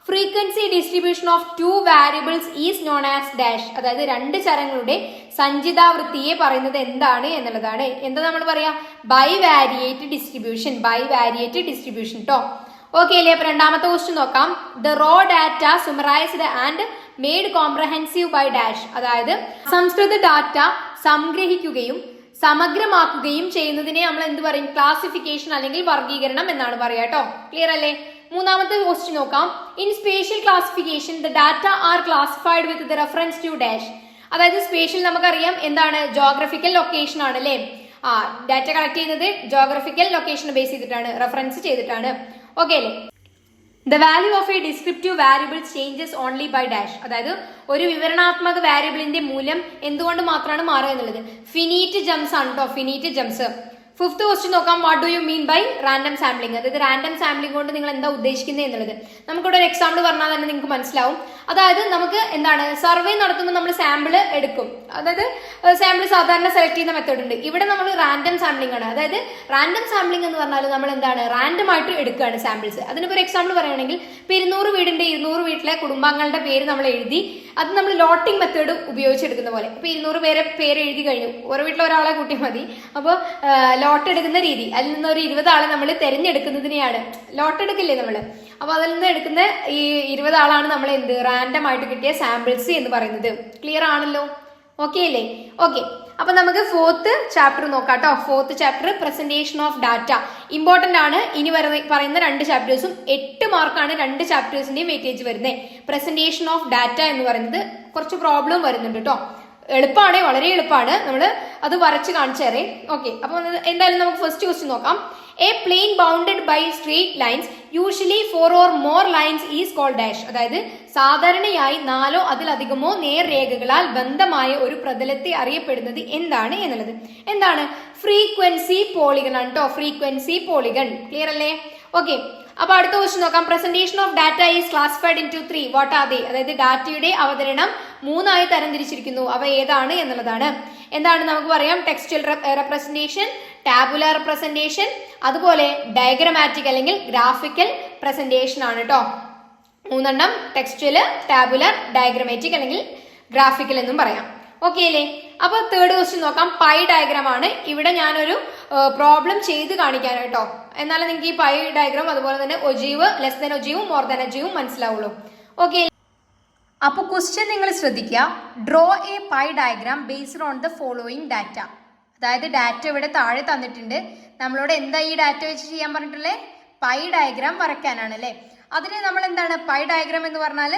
Frequency distribution of two variables is known as dash. അതായത് രണ്ട് ചരങ്ങളുടെ സഞ്ചിതാവൃത്തിയെ പറയുന്നത് എന്താണ് എന്നുള്ളതാണ്. എന്താ നമ്മൾ പറയാ? Bivariate distribution. ബൈവാരിയേറ്റ് ഡിസ്ട്രിബ്യൂഷൻ ട്ടോ. ഓക്കെ അല്ലേ? അപ്പൊ രണ്ടാമത്തെ ക്വസ്റ്റ്യൻ നോക്കാം. The raw data summarised and made comprehensive by dash. അതായത് സംസ്കൃത ഡാറ്റ സംഗ്രഹിക്കുകയും സമഗ്രമാക്കുകയും ചെയ്യുന്നതിനെ നമ്മൾ എന്ത് പറയും? ക്ലാസിഫിക്കേഷൻ അല്ലെങ്കിൽ വർഗീകരണം എന്നാണ് പറയാ ട്ടോ. ക്ലിയർ അല്ലേ? മൂന്നാമത്തെ ക്വസ്റ്റ്യൻ നോക്കാം. In spatial classification the data are classified with the reference to dash. അതായത് സ്പേഷ്യൽ നമുക്കറിയാം എന്താണ്? ജോഗ്രഫിക്കൽ ലൊക്കേഷൻ ആണ് അല്ലേ? ഡാറ്റ കളക്ട് ചെയ്യുന്നത് ജോഗ്രഫിക്കൽ ലൊക്കേഷൻ ബേസ് ചെയ്തിട്ടാണ്, റെഫറൻസ് ചെയ്തിട്ടാണ്. ഓക്കെ അല്ലേ? The value of a descriptive variable changes only by dash. അതായത് ഒരു വിവരണാത്മക വാരിയബിളിന്റെ മൂല്യം എന്തുകൊണ്ട് മാത്രമാണ് മാറുക എന്നുള്ളത് ഫിനീറ്റ് ജംസ് ആണ് കേട്ടോ. ഫിനീറ്റ് ജംസ്. ഫിഫ്ത്ത് ക്വസ്റ്റ്യൻ നോക്കാം. What do you mean by random sampling? അതായത് റാൻഡം സാമ്പിളിംഗ് കൊണ്ട് നിങ്ങൾ എന്താ ഉദ്ദേശിക്കുന്നത് എന്നുള്ളത് നമുക്കിവിടെ ഒരു എക്സാമ്പിൾ പറഞ്ഞാൽ തന്നെ നിങ്ങൾക്ക് മനസ്സിലാവും. അതായത് നമുക്ക് എന്താണ് സർവേ നടത്തുമ്പോൾ നമ്മൾ സാമ്പിൾ എടുക്കും. അതായത് സാമ്പിൾ സാധാരണ സെലക്ട് ചെയ്യുന്ന മെത്തേഡ് ഉണ്ട്. ഇവിടെ നമ്മൾ റാൻഡം സാമ്പിളിംഗ് ആണ്. അതായത് റാൻഡം സാമ്പിളിംഗ് എന്ന് പറഞ്ഞാൽ നമ്മൾ എന്താണ് റാൻഡം ആയിട്ട് എടുക്കുകയാണ് സാമ്പിൾസ്. അതിനിപ്പോൾ ഒരു എക്സാമ്പിൾ പറയുകയാണെങ്കിൽ ഇപ്പോൾ 200 വീടിന്റെ 200 വീട്ടിലെ കുടുംബാംഗങ്ങളുടെ പേര് നമ്മൾ എഴുതി അത് നമ്മൾ ലോട്ടിംഗ് മെത്തേഡ് ഉപയോഗിച്ചെടുക്കുന്ന പോലെ. ഇപ്പൊ 200 പേര് എഴുതി കഴിഞ്ഞു, ഓരോ വീട്ടിൽ ഒരാളെ കൂട്ടിയാൽ മതി. അപ്പോൾ ലോട്ട് എടുക്കുന്ന രീതി, അതിൽ നിന്ന് ഒരു 20 ആളെ നമ്മൾ തെരഞ്ഞെടുക്കുന്നതിനെയാണ് ലോട്ട് എടുക്കില്ലേ നമ്മള്. അപ്പൊ അതിൽ നിന്ന് എടുക്കുന്ന ഈ 20 ആളാണ് നമ്മൾ എന്ത് റാൻഡം ആയിട്ട് കിട്ടിയ സാമ്പിൾസ് എന്ന് പറയുന്നത്. ക്ലിയർ ആണല്ലോ? ഓക്കെ അല്ലേ? ഓക്കെ. അപ്പൊ നമുക്ക് ഫോർത്ത് ചാപ്റ്റർ നോക്കാം കേട്ടോ. Fourth chapter presentation of data important ആണ്. ഇനി പറയുന്ന 2 ചാപ്റ്റേഴ്സും 8 മാർക്കാണ് 2 ചാപ്റ്റേഴ്സിന്റെയും വെയിറ്റേജ് വരുന്നത്. പ്രസന്റേഷൻ ഓഫ് ഡാറ്റ എന്ന് പറയുന്നത് കുറച്ച് പ്രോബ്ലം വരുന്നുണ്ട് കേട്ടോ. എളുപ്പമാണ്, വളരെ എളുപ്പമാണ്. നമ്മൾ അത് വരച്ച് കാണിച്ചു തരേ. ഓക്കെ. അപ്പൊ എന്തായാലും നമുക്ക് ഫസ്റ്റ് ക്വസ്റ്റ്യൻ നോക്കാം. A plane bounded by straight lines usually 4 or more lines is called dash. അതായത് സാധാരണയായി 4 അതിലധികമോ നേർരേഖകളാൽ ബന്ധമായ ഒരു പ്രതലത്തെ അറിയപ്പെടുന്നത് എന്താണ് എന്നുള്ളത്. എന്താണ്? ഫ്രീക്വൻസി പോളിഗൺ ആണ് കേട്ടോ. Frequency polygon. ക്ലിയർ അല്ലേ? ഓക്കെ. അപ്പൊ അടുത്ത ക്വസ്റ്റ്യൻ നോക്കാം. Presentation of data is classified into 3. What are they? അതായത് ഡാറ്റയുടെ അവതരണം 3 തരംതിരിച്ചിരിക്കുന്നു. അവ ഏതാണ് എന്നുള്ളതാണ്. എന്താണ് നമുക്ക് പറയാം? ടെക്സ്ച്വൽ റെപ്രസെന്റേഷൻ, ടാബുലർ റെപ്രസെന്റേഷൻ, അതുപോലെ ഡയഗ്രമാറ്റിക് അല്ലെങ്കിൽ ഗ്രാഫിക്കൽ പ്രസന്റേഷൻ ആണ് കേട്ടോ. 3 ടെക്സ്ച്വല്, ടാബുലർ, ഡയഗ്രമാറ്റിക് അല്ലെങ്കിൽ ഗ്രാഫിക്കൽ എന്നും പറയാം. ഓക്കെ അല്ലേ? അപ്പൊ തേർഡ് ക്വസ്റ്റ്യൻ നോക്കാം. പൈ ഡയഗ്രാം ആണ്. ഇവിടെ ഞാനൊരു പ്രോബ്ലം ചെയ്ത് കാണിക്കാൻ കേട്ടോ. എന്നാലും നിങ്ങൾക്ക് ഈ പൈ ഡയഗ്രാം അതുപോലെ തന്നെ ഒജീവ്, ലെസ് ദാൻ ഒജീവും മോർ ദാൻ ഒജീവും മനസ്സിലാവുള്ളൂ. ഓക്കെ. അപ്പൊ ക്വസ്റ്റ്യൻ നിങ്ങൾ ശ്രദ്ധിക്കുക. Draw a pie diagram based on the following data. അതായത് ഡാറ്റ ഇവിടെ താഴെ തന്നിട്ടുണ്ട്. നമ്മളോട് എന്താ ഈ ഡാറ്റ വെച്ച് ചെയ്യാൻ പറഞ്ഞിട്ടുള്ളത്? പൈ ഡയഗ്രാം വരയ്ക്കാനാണ് അല്ലേ? അതിന് നമ്മൾ എന്താണ് പൈ ഡയഗ്രാം എന്ന് പറഞ്ഞാൽ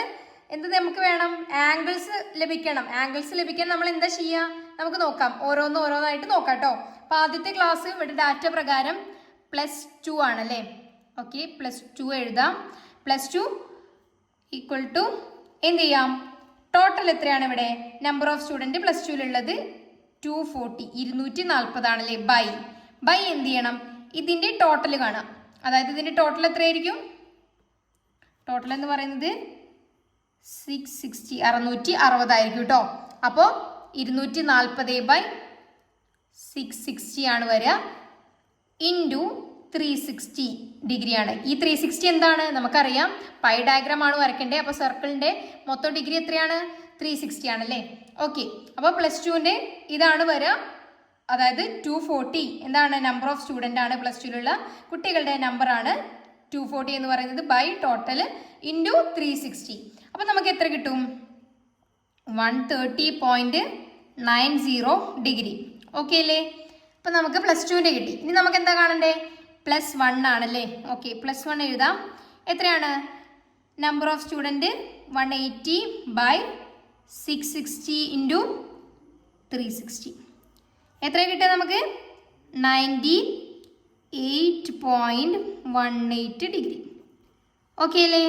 എന്ത് നമുക്ക് വേണം? ആംഗിൾസ് ലഭിക്കണം. ആംഗിൾസ് ലഭിക്കാൻ നമ്മൾ എന്താ ചെയ്യുക? നമുക്ക് നോക്കാം. ഓരോന്നായിട്ട് നോക്കാം കേട്ടോ. അപ്പൊ ആദ്യത്തെ ക്ലാസ് ഇവിടെ ഡാറ്റ പ്രകാരം +2 ആണല്ലേ? ഓക്കെ. +2 എഴുതാം. +2 ഈക്വൽ ടു എന്ത് ചെയ്യാം? ടോട്ടൽ എത്രയാണ് ഇവിടെ? നമ്പർ ഓഫ് സ്റ്റുഡൻറ്റ് +2ലുള്ളത് 240, 240 ആണല്ലേ? ബൈ എന്ത് ചെയ്യണം? ഇതിന്റെ ടോട്ടൽ കാണാം. അതായത് ഇതിന്റെ ടോട്ടൽ എത്രയായിരിക്കും? ടോട്ടൽ എന്ന് പറയുന്നത് 660 ആയിരിക്കും കേട്ടോ. അപ്പോൾ 240/660 ആണ് വരിക. ഇൻറ്റു 360 ഡിഗ്രിയാണ്. ഈ 360 എന്താണ്? നമുക്കറിയാം പൈ ഡയഗ്രാം ആണ് വരയ്ക്കേണ്ടത്. അപ്പോൾ സർക്കിളിന്റെ മൊത്തം ഡിഗ്രി എത്രയാണ്? 360 ആണല്ലേ? ഓക്കെ. അപ്പോൾ +2ന്റെ ഇതാണ് വരിക. അതായത് 240 എന്താണ്? നമ്പർ ഓഫ് സ്റ്റുഡൻ്റ് ആണ്. +2ലുള്ള കുട്ടികളുടെ നമ്പർ ആണ് 240 എന്ന് പറയുന്നത്. By total into 360. അപ്പം നമുക്ക് എത്ര കിട്ടും? 130.90 ഡിഗ്രി. ഓക്കെ അല്ലേ? അപ്പം നമുക്ക് +2ന്റെ കിട്ടി. ഇനി നമുക്ക് എന്താ കാണണ്ടേ? +1 ആണല്ലേ? ഓക്കെ. +1 എഴുതാം. എത്രയാണ്? Number of student 180/660 into 360. എത്ര കിട്ടുക നമുക്ക്? 98.18 ഡിഗ്രി. ഓക്കെ അല്ലേ?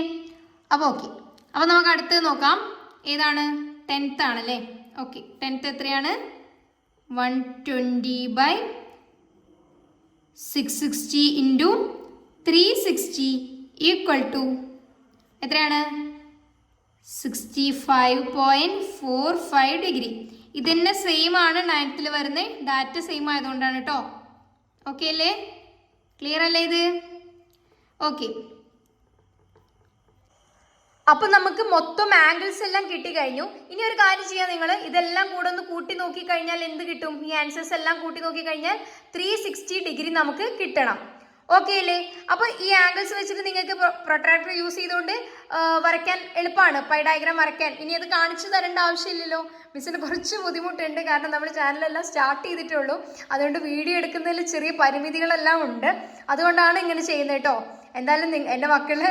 അപ്പോൾ ഓക്കെ. അപ്പോൾ നമുക്ക് അടുത്ത് നോക്കാം. ഏതാണ്? 10th ആണല്ലേ? ഓക്കെ. 10th എത്രയാണ്? 120/660 ഇൻറ്റു 360 ഈക്വൽ ടു എത്രയാണ്? 65.45 ഡിഗ്രി. ഇതന്നെ സെയിം ആണ് 9th വരുന്നത്. ഡാറ്റ സെയിം ആയതുകൊണ്ടാണ് കേട്ടോ. ഓക്കെ അല്ലേ? ക്ലിയർ അല്ലേ ഇത്? ഓക്കെ. അപ്പൊ നമുക്ക് മൊത്തം ആംഗിൾസ് എല്ലാം കിട്ടിക്കഴിഞ്ഞു. ഇനി ഒരു കാര്യം ചെയ്യാം, നിങ്ങൾ ഇതെല്ലാം കൂടെ ഒന്ന് കൂട്ടി നോക്കി കഴിഞ്ഞാൽ എന്ത് കിട്ടും? ഈ ആൻസേഴ്സ് എല്ലാം കൂട്ടി നോക്കി കഴിഞ്ഞാൽ 360 ഡിഗ്രി നമുക്ക് കിട്ടണം. ഓക്കെ അല്ലേ? അപ്പൊ ഈ ആംഗിൾസ് വെച്ചിട്ട് നിങ്ങൾക്ക് പ്രൊട്രാക്ടർ യൂസ് ചെയ്തുകൊണ്ട് വരയ്ക്കാൻ എളുപ്പമാണ്, പൈ ഡയഗ്രാം വരയ്ക്കാൻ. ഇനി അത് കാണിച്ചു തരേണ്ട ആവശ്യമില്ലല്ലോ. മിസ്സിന് കുറച്ച് ബുദ്ധിമുട്ടുണ്ട്, കാരണം നമ്മൾ ചാനലെല്ലാം സ്റ്റാർട്ട് ചെയ്തിട്ടുള്ളൂ. അതുകൊണ്ട് വീഡിയോ എടുക്കുന്നതിൽ ചെറിയ പരിമിതികളെല്ലാം ഉണ്ട്. അതുകൊണ്ടാണ് ഇങ്ങനെ ചെയ്യുന്നത് കേട്ടോ. എന്തായാലും എൻ്റെ മക്കള്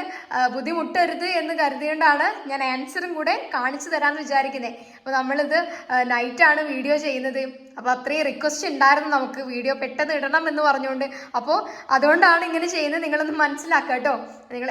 ബുദ്ധിമുട്ടരുത് എന്ന് കരുതിയോണ്ടാണ് ഞാൻ ആൻസറും കൂടെ കാണിച്ചു തരാമെന്ന് വിചാരിക്കുന്നത്. അപ്പോൾ നമ്മളിത് നൈറ്റാണ് വീഡിയോ ചെയ്യുന്നത്. അപ്പോൾ അത്രയും റിക്വസ്റ്റ് ഉണ്ടായിരുന്നു നമുക്ക് വീഡിയോ പെട്ടെന്ന് ഇടണം എന്ന് പറഞ്ഞുകൊണ്ട്. അപ്പോൾ അതുകൊണ്ടാണ് ഇങ്ങനെ ചെയ്യുന്നത്. നിങ്ങളൊന്ന് മനസ്സിലാക്കുക കേട്ടോ.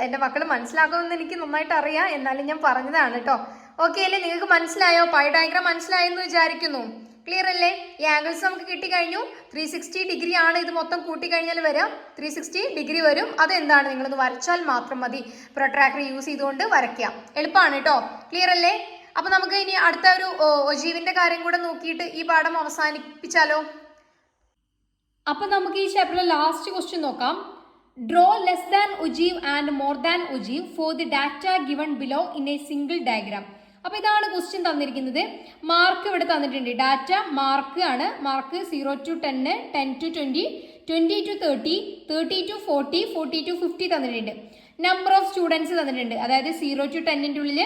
എൻ്റെ മക്കൾ മനസ്സിലാക്കുമെന്ന് എനിക്ക് നന്നായിട്ട് അറിയാം, എന്നാലും ഞാൻ പറഞ്ഞതാണ് കേട്ടോ. ഓക്കെ അല്ലേ? നിങ്ങൾക്ക് മനസ്സിലായോ? പൈ ഡയഗ്രാം മനസ്സിലായെന്ന് വിചാരിക്കുന്നു. ക്ലിയർ അല്ലേ? ഈ ആംഗിൾസ് നമുക്ക് കിട്ടിക്കഴിഞ്ഞു. 360 ഡിഗ്രി ആണ് ഇത് മൊത്തം കൂട്ടിക്കഴിഞ്ഞാൽ വരാം. 360 ഡിഗ്രി വരും. അതെന്താണ്? നിങ്ങളൊന്ന് വരച്ചാൽ മാത്രം മതി. പ്രൊട്രാക്ടർ യൂസ് ചെയ്തുകൊണ്ട് വരയ്ക്കാം. എളുപ്പമാണ് കേട്ടോ. ക്ലിയർ അല്ലേ? അപ്പൊ നമുക്ക് ഇനി അടുത്ത ഒരു ഒജീവിന്റെ കാര്യം കൂടെ നോക്കിയിട്ട് ഈ പാഠം അവസാനിപ്പിച്ചാലോ? അപ്പൊ നമുക്ക് ഈ ചാപ്റ്ററിലെ ലാസ്റ്റ് ക്വസ്റ്റ്യൻ നോക്കാം. Draw less than ogive and more than ogive for the data given below in A single diagram. അപ്പൊ ഇതാണ് ക്വസ്റ്റ്യൻ തന്നിരിക്കുന്നത്. മാർക്ക് ഇവിടെ തന്നിട്ടുണ്ട്. ഡാറ്റ മാർക്ക് ആണ്. Mark 0 to 10, 10 to 20, 20 to 30, 30 to 40, 40 to 50 തന്നിട്ടുണ്ട്. നമ്പർ ഓഫ് സ്റ്റുഡൻസ് തന്നിട്ടുണ്ട്. അതായത് 0 to 10 ഉള്ളിൽ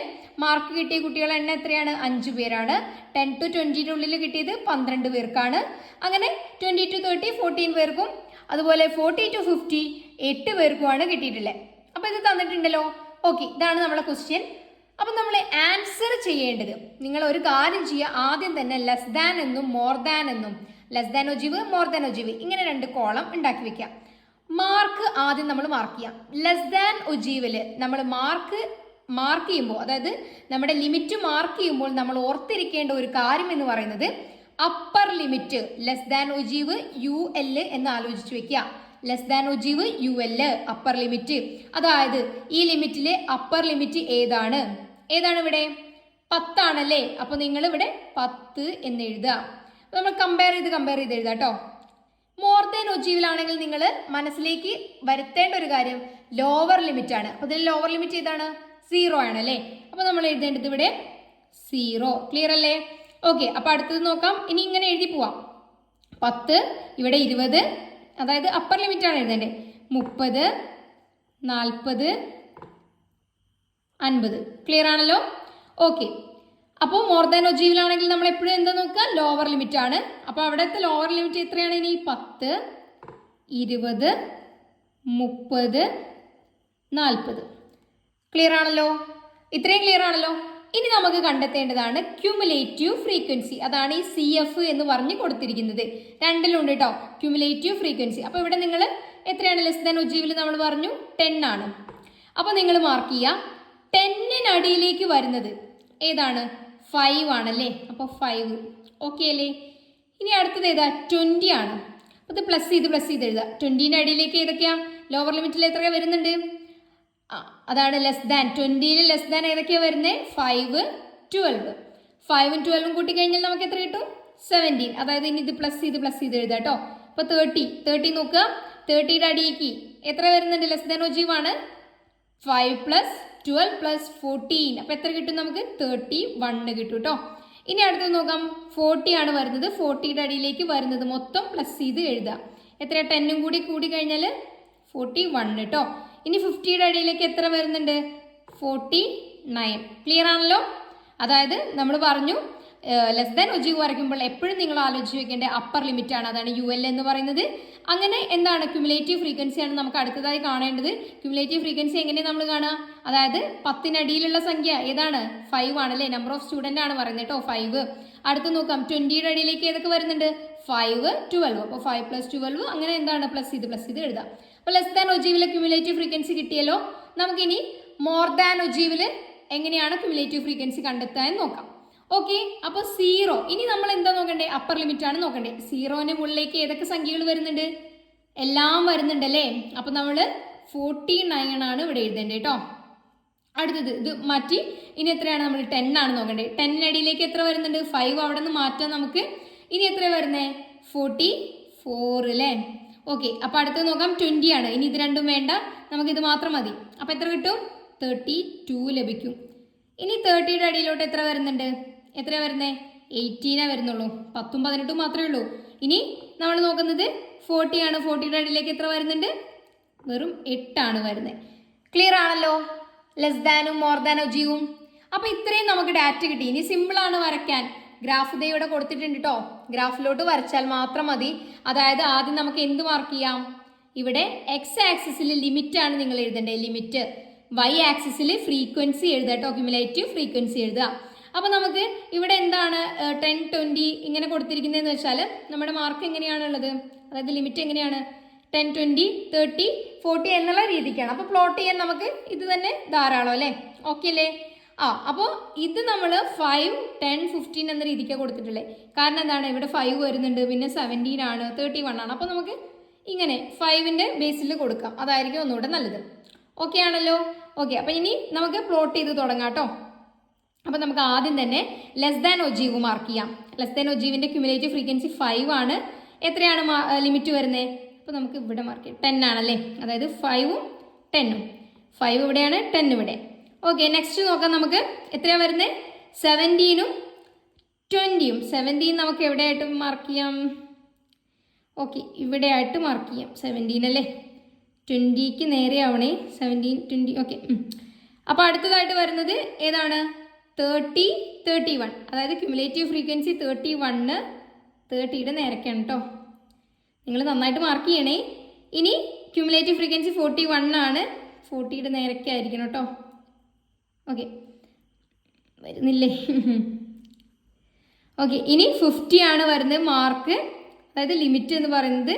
മാർക്ക് കിട്ടിയ കുട്ടികളുടെ എണ്ണം എത്രയാണ്? 5 പേരാണ്. 10 to 20 ഉള്ളിൽ കിട്ടിയത് 12 പേർക്കാണ്. അങ്ങനെ 20 to 30 14 പേർക്കും, അതുപോലെ 40 to 50 8 പേർക്കുമാണ് കിട്ടിയിട്ടുള്ളത്. അപ്പൊ ഇത് തന്നിട്ടുണ്ടല്ലോ. ഓക്കെ, ഇതാണ് നമ്മളെ ക്വസ്റ്റ്യൻ. അപ്പം നമ്മൾ ആൻസർ ചെയ്യേണ്ടത്, നിങ്ങൾ ഒരു കാര്യം ചെയ്യുക, ആദ്യം തന്നെ ലെസ് ദാൻ എന്നും മോർ ദാൻ എന്നും, less than ogive more than ogive, ഇങ്ങനെ 2 കോളം ഉണ്ടാക്കി വെക്കാം. മാർക്ക് ആദ്യം നമ്മൾ മാർക്ക് ചെയ്യാം. ലെസ് ദാൻ ഒജീവില് നമ്മൾ മാർക്ക് ചെയ്യുമ്പോൾ, അതായത് നമ്മുടെ ലിമിറ്റ് മാർക്ക് ചെയ്യുമ്പോൾ നമ്മൾ ഓർത്തിരിക്കേണ്ട ഒരു കാര്യം എന്ന് പറയുന്നത് upper limit. Less than ogive UL എന്ന് ആലോചിച്ച് വെക്കുക. Less than ogive UL, upper limit. അതായത് ഈ ലിമിറ്റിലെ അപ്പർ ലിമിറ്റ് ഏതാണ്? ഇവിടെ 10 ആണല്ലേ? അപ്പൊ നിങ്ങൾ ഇവിടെ 10 എന്ന് എഴുതുക. നമ്മൾ കമ്പയർ ചെയ്ത് എഴുതാം കേട്ടോ. മോർ ദാൻ ഒജീവിലാണെങ്കിൽ നിങ്ങൾ മനസ്സിലേക്ക് വരുത്തേണ്ട ഒരു കാര്യം ലോവർ ലിമിറ്റ് ആണ്. അപ്പൊ ഇതിൽ ലോവർ ലിമിറ്റ് ഏതാണ്? 0 ആണല്ലേ? അപ്പൊ നമ്മൾ എഴുതേണ്ടത് ഇവിടെ 0. ക്ലിയർ അല്ലേ? ഓക്കെ, അപ്പൊ അടുത്തത് നോക്കാം. ഇനി ഇങ്ങനെ എഴുതി പോവാം. 10, ഇവിടെ 20, അതായത് അപ്പർ ലിമിറ്റ് ആണ് എഴുതേണ്ടത്. 30, 40, 50. ക്ലിയർ ആണല്ലോ? ഓക്കെ, അപ്പോൾ മോർ ദാൻ ഒജീവിലാണെങ്കിൽ നമ്മൾ എപ്പോഴും എന്താ നോക്കുക? ലോവർ ലിമിറ്റ് ആണ്. അപ്പോൾ അവിടുത്തെ ലോവർ ലിമിറ്റ് എത്രയാണ്? ഇനി 10, 20, 30, 40. ക്ലിയർ ആണല്ലോ? ഇത്രയും ക്ലിയർ ആണല്ലോ? ഇനി നമുക്ക് കണ്ടെത്തേണ്ടതാണ് ക്യുമുലേറ്റീവ് ഫ്രീക്വൻസി. അതാണ് ഈ CF എന്ന് പറഞ്ഞ് കൊടുത്തിരിക്കുന്നത്. 2ലുണ്ട് കേട്ടോ ക്യുമുലേറ്റീവ് ഫ്രീക്വൻസി. അപ്പോൾ ഇവിടെ നിങ്ങൾ എത്രയാണ്? ലെസ് ദാൻ ഒജീവിൽ നമ്മൾ പറഞ്ഞു 10 ആണ്. അപ്പോൾ നിങ്ങൾ മാർക്ക് ചെയ്യുക. 10നടിയിലേക്ക് വരുന്നത് ഏതാണ്? 5 ആണല്ലേ? അപ്പോൾ 5. ഓക്കെ അല്ലേ? ഇനി അടുത്തത് ഏതാ? 20 ആണ്. അപ്പോൾ ഇത് പ്ലസ് ചെയ്ത് എഴുതുക. 20ന്റെ അടിയിലേക്ക് ഏതൊക്കെയാ? ലോവർ ലിമിറ്റിൽ എത്രയാ വരുന്നുണ്ട്? അതാണ് ലെസ് ദാൻ. 20ൽ ലെസ് ദാൻ ഏതൊക്കെയാ വരുന്നത്? 5, 12. 5ഉം 12ഉം കൂട്ടിക്കഴിഞ്ഞാൽ നമുക്ക് എത്ര കിട്ടും? 17. അതായത് ഇനി ഇത് പ്ലസ് ചെയ്ത് എഴുതാം കേട്ടോ. അപ്പോൾ 30 നോക്കുക. 30യുടെ അടിയിലേക്ക് എത്ര വരുന്നുണ്ട്? ലെസ് ദാൻ ഒജീവാണ്. 5 + 12 + 14. അപ്പോൾ എത്ര കിട്ടും നമുക്ക്? 31 കിട്ടും കേട്ടോ. ഇനി അടുത്തത് നോക്കാം. 40 ആണ് വരുന്നത്. 40യുടെ അടിയിലേക്ക് വരുന്നത് മൊത്തം പ്ലസ് ചെയ്ത് എഴുതാം. എത്ര? 10ഉം കൂടി കഴിഞ്ഞാൽ 41 കേട്ടോ. ഇനി 50യുടെ അടിയിലേക്ക് എത്ര വരുന്നുണ്ട്? 49. ക്ലിയർ ആണല്ലോ? അതായത് നമ്മൾ പറഞ്ഞു ലെസ് ദാൻ ഒജീവ് വരയ്ക്കുമ്പോൾ എപ്പോഴും നിങ്ങൾ ആലോചിച്ച് വെക്കേണ്ട അപ്പർ ലിമിറ്റ് ആണ്. അതാണ് UL എന്ന് പറയുന്നത്. അങ്ങനെ എന്താണ്? ക്യുമുലേറ്റീവ് ഫ്രീക്വൻസി ആണ് നമുക്ക് അടുത്തതായി കാണേണ്ടത്. ക്യുമുലേറ്റീവ് ഫ്രീക്വൻസി എങ്ങനെയാണ് നമ്മൾ കാണുക? അതായത് 10നടിയിലുള്ള സംഖ്യ ഏതാണ്? 5 ആണല്ലേ? നമ്പർ ഓഫ് സ്റ്റുഡൻ്റ് ആണ് പറയുന്നത് കേട്ടോ, 5. അടുത്ത് നോക്കാം. 20യുടെ അടിയിലേക്ക് ഏതൊക്കെ വരുന്നുണ്ട്? 5, 12. അപ്പോൾ 5 + 12, അങ്ങനെ എന്താണ്? പ്ലസ് ചെയ്ത് എഴുതാം. അപ്പോൾ ലെസ് ദാൻ ഒജീവിലെ ക്യുമുലേറ്റീവ് ഫ്രീക്വൻസി കിട്ടിയല്ലോ. നമുക്കിനി മോർ ദാൻ ഒജീവില് എങ്ങനെയാണ് ക്യുമുലേറ്റീവ് ഫ്രീക്വൻസി കണ്ടെത്താൻ നോക്കാം. ഓക്കെ, അപ്പോൾ 0. ഇനി നമ്മൾ എന്താ നോക്കണ്ടേ? അപ്പർ ലിമിറ്റ് ആണ് നോക്കണ്ടേ. 0ന് മുകളിലേക്ക് ഏതൊക്കെ സംഖ്യകൾ വരുന്നുണ്ട്? എല്ലാം വരുന്നുണ്ടല്ലേ? അപ്പോൾ നമ്മൾ 49 ആണ് ഇവിടെ എഴുതേണ്ടത് കേട്ടോ. അടുത്തത് ഇത് മാറ്റി ഇനി എത്രയാണ്? നമ്മൾ 10 ആണ് നോക്കണ്ടേ. 10നടിയിലേക്ക് എത്ര വരുന്നുണ്ട്? 5 അവിടെ നിന്ന് മാറ്റാം നമുക്ക്. ഇനി എത്ര വരുന്നത്? 44 അല്ലേ? ഓക്കെ, അപ്പോൾ അടുത്തത് നോക്കാം. 20 ആണ്. ഇനി ഇത് രണ്ടും വേണ്ട, നമുക്കിത് മാത്രം മതി. അപ്പോൾ എത്ര കിട്ടും? 32 ലഭിക്കും. ഇനി 30യുടെ അടിയിലോട്ട് എത്ര വരുന്നുണ്ട്? എത്രയാണ് വരുന്നത്? 18 വരുന്നുള്ളൂ. 10ഉം 18ഉം മാത്രമേ ഉള്ളൂ. ഇനി നമ്മൾ നോക്കുന്നത് 40 ആണ്. 40യുടെ അടിയിലേക്ക് എത്ര വരുന്നുണ്ട്? വെറും 8 ആണ് വരുന്നത്. ക്ലിയർ ആണല്ലോ? ലെസ് ദാനും മോർ ദാൻ ഒജീവും. അപ്പോൾ ഇത്രയും നമുക്ക് ഡാറ്റ കിട്ടി. ഇനി സിമ്പിളാണ് വരയ്ക്കാൻ. ഗ്രാഫ് ദേ ഇവിടെ കൊടുത്തിട്ടുണ്ട് കേട്ടോ. ഗ്രാഫിലോട്ട് വരച്ചാൽ മാത്രം മതി. അതായത് ആദ്യം നമുക്ക് എന്ത് മാർക്ക് ചെയ്യാം? ഇവിടെ എക്സ് ആക്സിസിൽ ലിമിറ്റ് ആണ് നിങ്ങൾ എഴുതേണ്ടത്. ലിമിറ്റ്. വൈ ആക്സിസിൽ ഫ്രീക്വൻസി എഴുതുക കേട്ടോ. ക്യുമുലേറ്റീവ് ഫ്രീക്വൻസി എഴുതുക. അപ്പോൾ നമുക്ക് ഇവിടെ എന്താണ് 10, 20 ഇങ്ങനെ കൊടുത്തിരിക്കുന്നതെന്ന് വെച്ചാൽ നമ്മുടെ മാർക്ക് എങ്ങനെയാണുള്ളത്? അതായത് ലിമിറ്റ് എങ്ങനെയാണ്? 10, 20, 30, 40 എന്നുള്ള രീതിക്കാണ്. അപ്പോൾ പ്ലോട്ട് ചെയ്യാൻ നമുക്ക് ഇത് തന്നെ ധാരാളം അല്ലേ? ഓക്കെ അല്ലേ? അപ്പോൾ ഇത് നമ്മൾ 5, 10, 15 എന്ന രീതിക്കാണ് കൊടുത്തിട്ടുള്ളത്. കാരണം എന്താണ്? ഇവിടെ 5 വരുന്നുണ്ട്, പിന്നെ 17 ആണ്, 31 ആണ്. അപ്പോൾ നമുക്ക് ഇങ്ങനെ 5ന്റെ ബേസിൽ കൊടുക്കാം. അതായിരിക്കും ഒന്നുകൂടെ നല്ലത്. ഓക്കെ ആണല്ലോ? ഓക്കെ. അപ്പോൾ ഇനി നമുക്ക് പ്ലോട്ട് ചെയ്ത് തുടങ്ങാം കേട്ടോ. അപ്പോൾ നമുക്ക് ആദ്യം തന്നെ ലെസ് ദാൻ ഒജീവ് മാർക്ക് ചെയ്യാം. ലെസ് ദാൻ ഒജീവിൻ്റെ ക്യുമുലേറ്റീവ് ഫ്രീക്വൻസി 5 ആണ്. എത്രയാണ് ലിമിറ്റ് വരുന്നത്? അപ്പോൾ നമുക്ക് ഇവിടെ മാർക്ക് ചെയ്യാം. 10 ആണല്ലേ? അതായത് 5ഉം 10ഉം. 5 ഇവിടെയാണ്, 10 ഇവിടെ. ഓക്കെ. നെക്സ്റ്റ് നോക്കാം. നമുക്ക് എത്രയാണ് വരുന്നത്? 17ഉം 20ഉം. 17 നമുക്ക് എവിടെയായിട്ട് മാർക്ക് ചെയ്യാം? ഓക്കെ, ഇവിടെ ആയിട്ട് മാർക്ക് ചെയ്യാം. 17 അല്ലേ? 20ക്ക് നേരെ ആവണേ. 17, 20. ഓക്കെ. അപ്പോൾ അടുത്തതായിട്ട് വരുന്നത് ഏതാണ്? 30, 31. അതായത് ക്യുമുലേറ്റീവ് ഫ്രീക്വൻസി 31, 30യുടെ നേരൊക്കെയാണ് കേട്ടോ. നിങ്ങൾ നന്നായിട്ട് മാർക്ക് ചെയ്യണേ. ഇനി ക്യുമുലേറ്റീവ് ഫ്രീക്വൻസി 41 ആണ്. 40യുടെ നേരൊക്കെ ആയിരിക്കണം കേട്ടോ. ഓക്കെ, വരുന്നില്ലേ? ഓക്കെ. ഇനി 50 ആണ് വരുന്നത് മാർക്ക്. അതായത് ലിമിറ്റ് എന്ന് പറയുന്നത്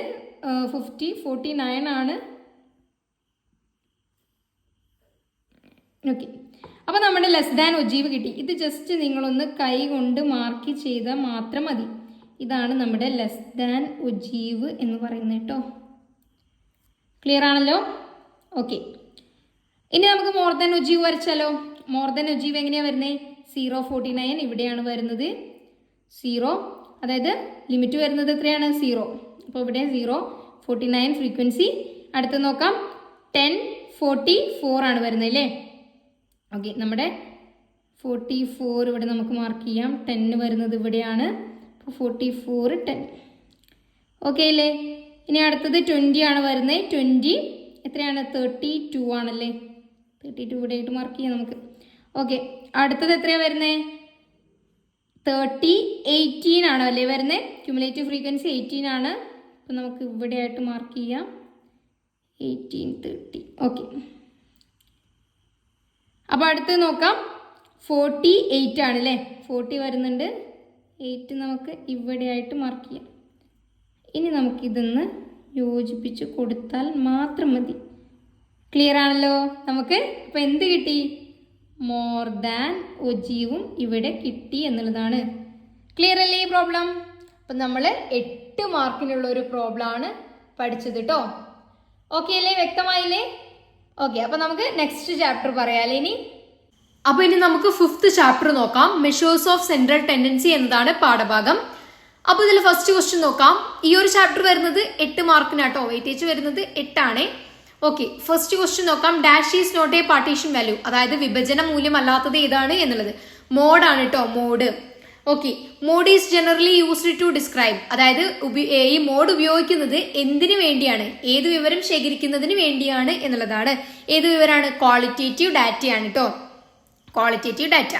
50, 49 ആണ്. ഓക്കെ. അപ്പോൾ നമ്മുടെ ലെസ് ദാൻ ഒജീവ് കിട്ടി. ഇത് ജസ്റ്റ് നിങ്ങളൊന്ന് കൈ കൊണ്ട് മാർക്ക് ചെയ്താൽ മാത്രം മതി. ഇതാണ് നമ്മുടെ ലെസ് ദാൻ ഒജീവ് എന്ന് പറയുന്നത് കേട്ടോ. ക്ലിയർ ആണല്ലോ? ഓക്കെ. ഇനി നമുക്ക് മോർ ദാൻ ഒജീവ് വരച്ചാലോ? മോർ ദാൻ ഒജീവ് എങ്ങനെയാണ് വരുന്നത്? 0, 49 ഇവിടെയാണ് വരുന്നത്. 0, അതായത് ലിമിറ്റ് വരുന്നത് എത്രയാണ്? 0. അപ്പോൾ ഇവിടെ 0, 49 ഫ്രീക്വൻസി. അടുത്ത് നോക്കാം. 10, 44 ആണ് വരുന്നത് അല്ലേ? ഓക്കെ. നമ്മുടെ 44 ഇവിടെ നമുക്ക് മാർക്ക് ചെയ്യാം. 10 വരുന്നത് ഇവിടെയാണ്. അപ്പോൾ 44, 10. ഓക്കെ അല്ലേ? ഇനി അടുത്തത് 20 ആണ് വരുന്നത്. 20 എത്രയാണ്? 32 ആണല്ലേ? 32 ഇവിടെ ആയിട്ട് മാർക്ക് ചെയ്യാം നമുക്ക്. ഓക്കെ. അടുത്തത് എത്രയാണ് വരുന്നത്? 30, 18 ആണോ അല്ലേ വരുന്നത്? ക്യുമുലേറ്റീവ് ഫ്രീക്വൻസി 18 ആണ്. അപ്പോൾ നമുക്ക് ഇവിടെ ആയിട്ട് മാർക്ക് ചെയ്യാം. 18, 30. ഓക്കെ. അപ്പോൾ അടുത്ത് നോക്കാം. 48 ആണല്ലേ? 40 വരുന്നുണ്ട്. 8 നമുക്ക് ഇവിടെ ആയിട്ട് മാർക്ക് ചെയ്യാം. ഇനി നമുക്കിതൊന്ന് യോജിപ്പിച്ച് കൊടുത്താൽ മാത്രം മതി. ക്ലിയർ ആണല്ലോ? നമുക്ക് അപ്പോൾ എന്ത് കിട്ടി? മോർ ദാൻ ഒജീവും ഇവിടെ കിട്ടി എന്നുള്ളതാണ്. ക്ലിയർ അല്ലേ ഈ പ്രോബ്ലം? അപ്പം നമ്മൾ 8 മാർക്കിനുള്ള ഒരു പ്രോബ്ലം ആണ് പഠിച്ചത് കേട്ടോ. ഓക്കെ അല്ലേ? വ്യക്തമായില്ലേ? ഓക്കെ. അപ്പോൾ നമുക്ക് നെക്സ്റ്റ് ചാപ്റ്റർ പറയാല്ലേ ഇനി. അപ്പോൾ ഇനി നമുക്ക് 5th ചാപ്റ്റർ നോക്കാം. മെഷേഴ്സ് ഓഫ് സെൻട്രൽ ടെൻഡൻസി എന്നതാണ് പാഠഭാഗം. അപ്പോൾ ഇതിൽ ഫസ്റ്റ് ക്വസ്റ്റ്യൻ നോക്കാം. ഈ ഒരു ചാപ്റ്റർ വരുന്നത് 8 മാർക്കിനാട്ടോ. വെയിറ്റേജ് വരുന്നത് 8 ആണ്. ഓക്കെ. ഫസ്റ്റ് ക്വസ്റ്റ്യൻ നോക്കാം. Dash is not a partition value. അതായത് വിഭജന മൂല്യം അല്ലാത്തത് ഏതാണ് എന്നുള്ളത്. മോഡ് ആണ് കേട്ടോ. Mode. Okay. Mode is generally used to describe. അതായത് ഈ മോഡ് ഉപയോഗിക്കുന്നത് എന്തിനു വേണ്ടിയാണ്? ഏത് വിവരം ശേഖരിക്കുന്നതിന് വേണ്ടിയാണ് എന്നുള്ളതാണ്. ഏത് വിവരമാണ്? ക്വാളിറ്റേറ്റീവ് ഡാറ്റയാണ് കേട്ടോ. Qualitative data.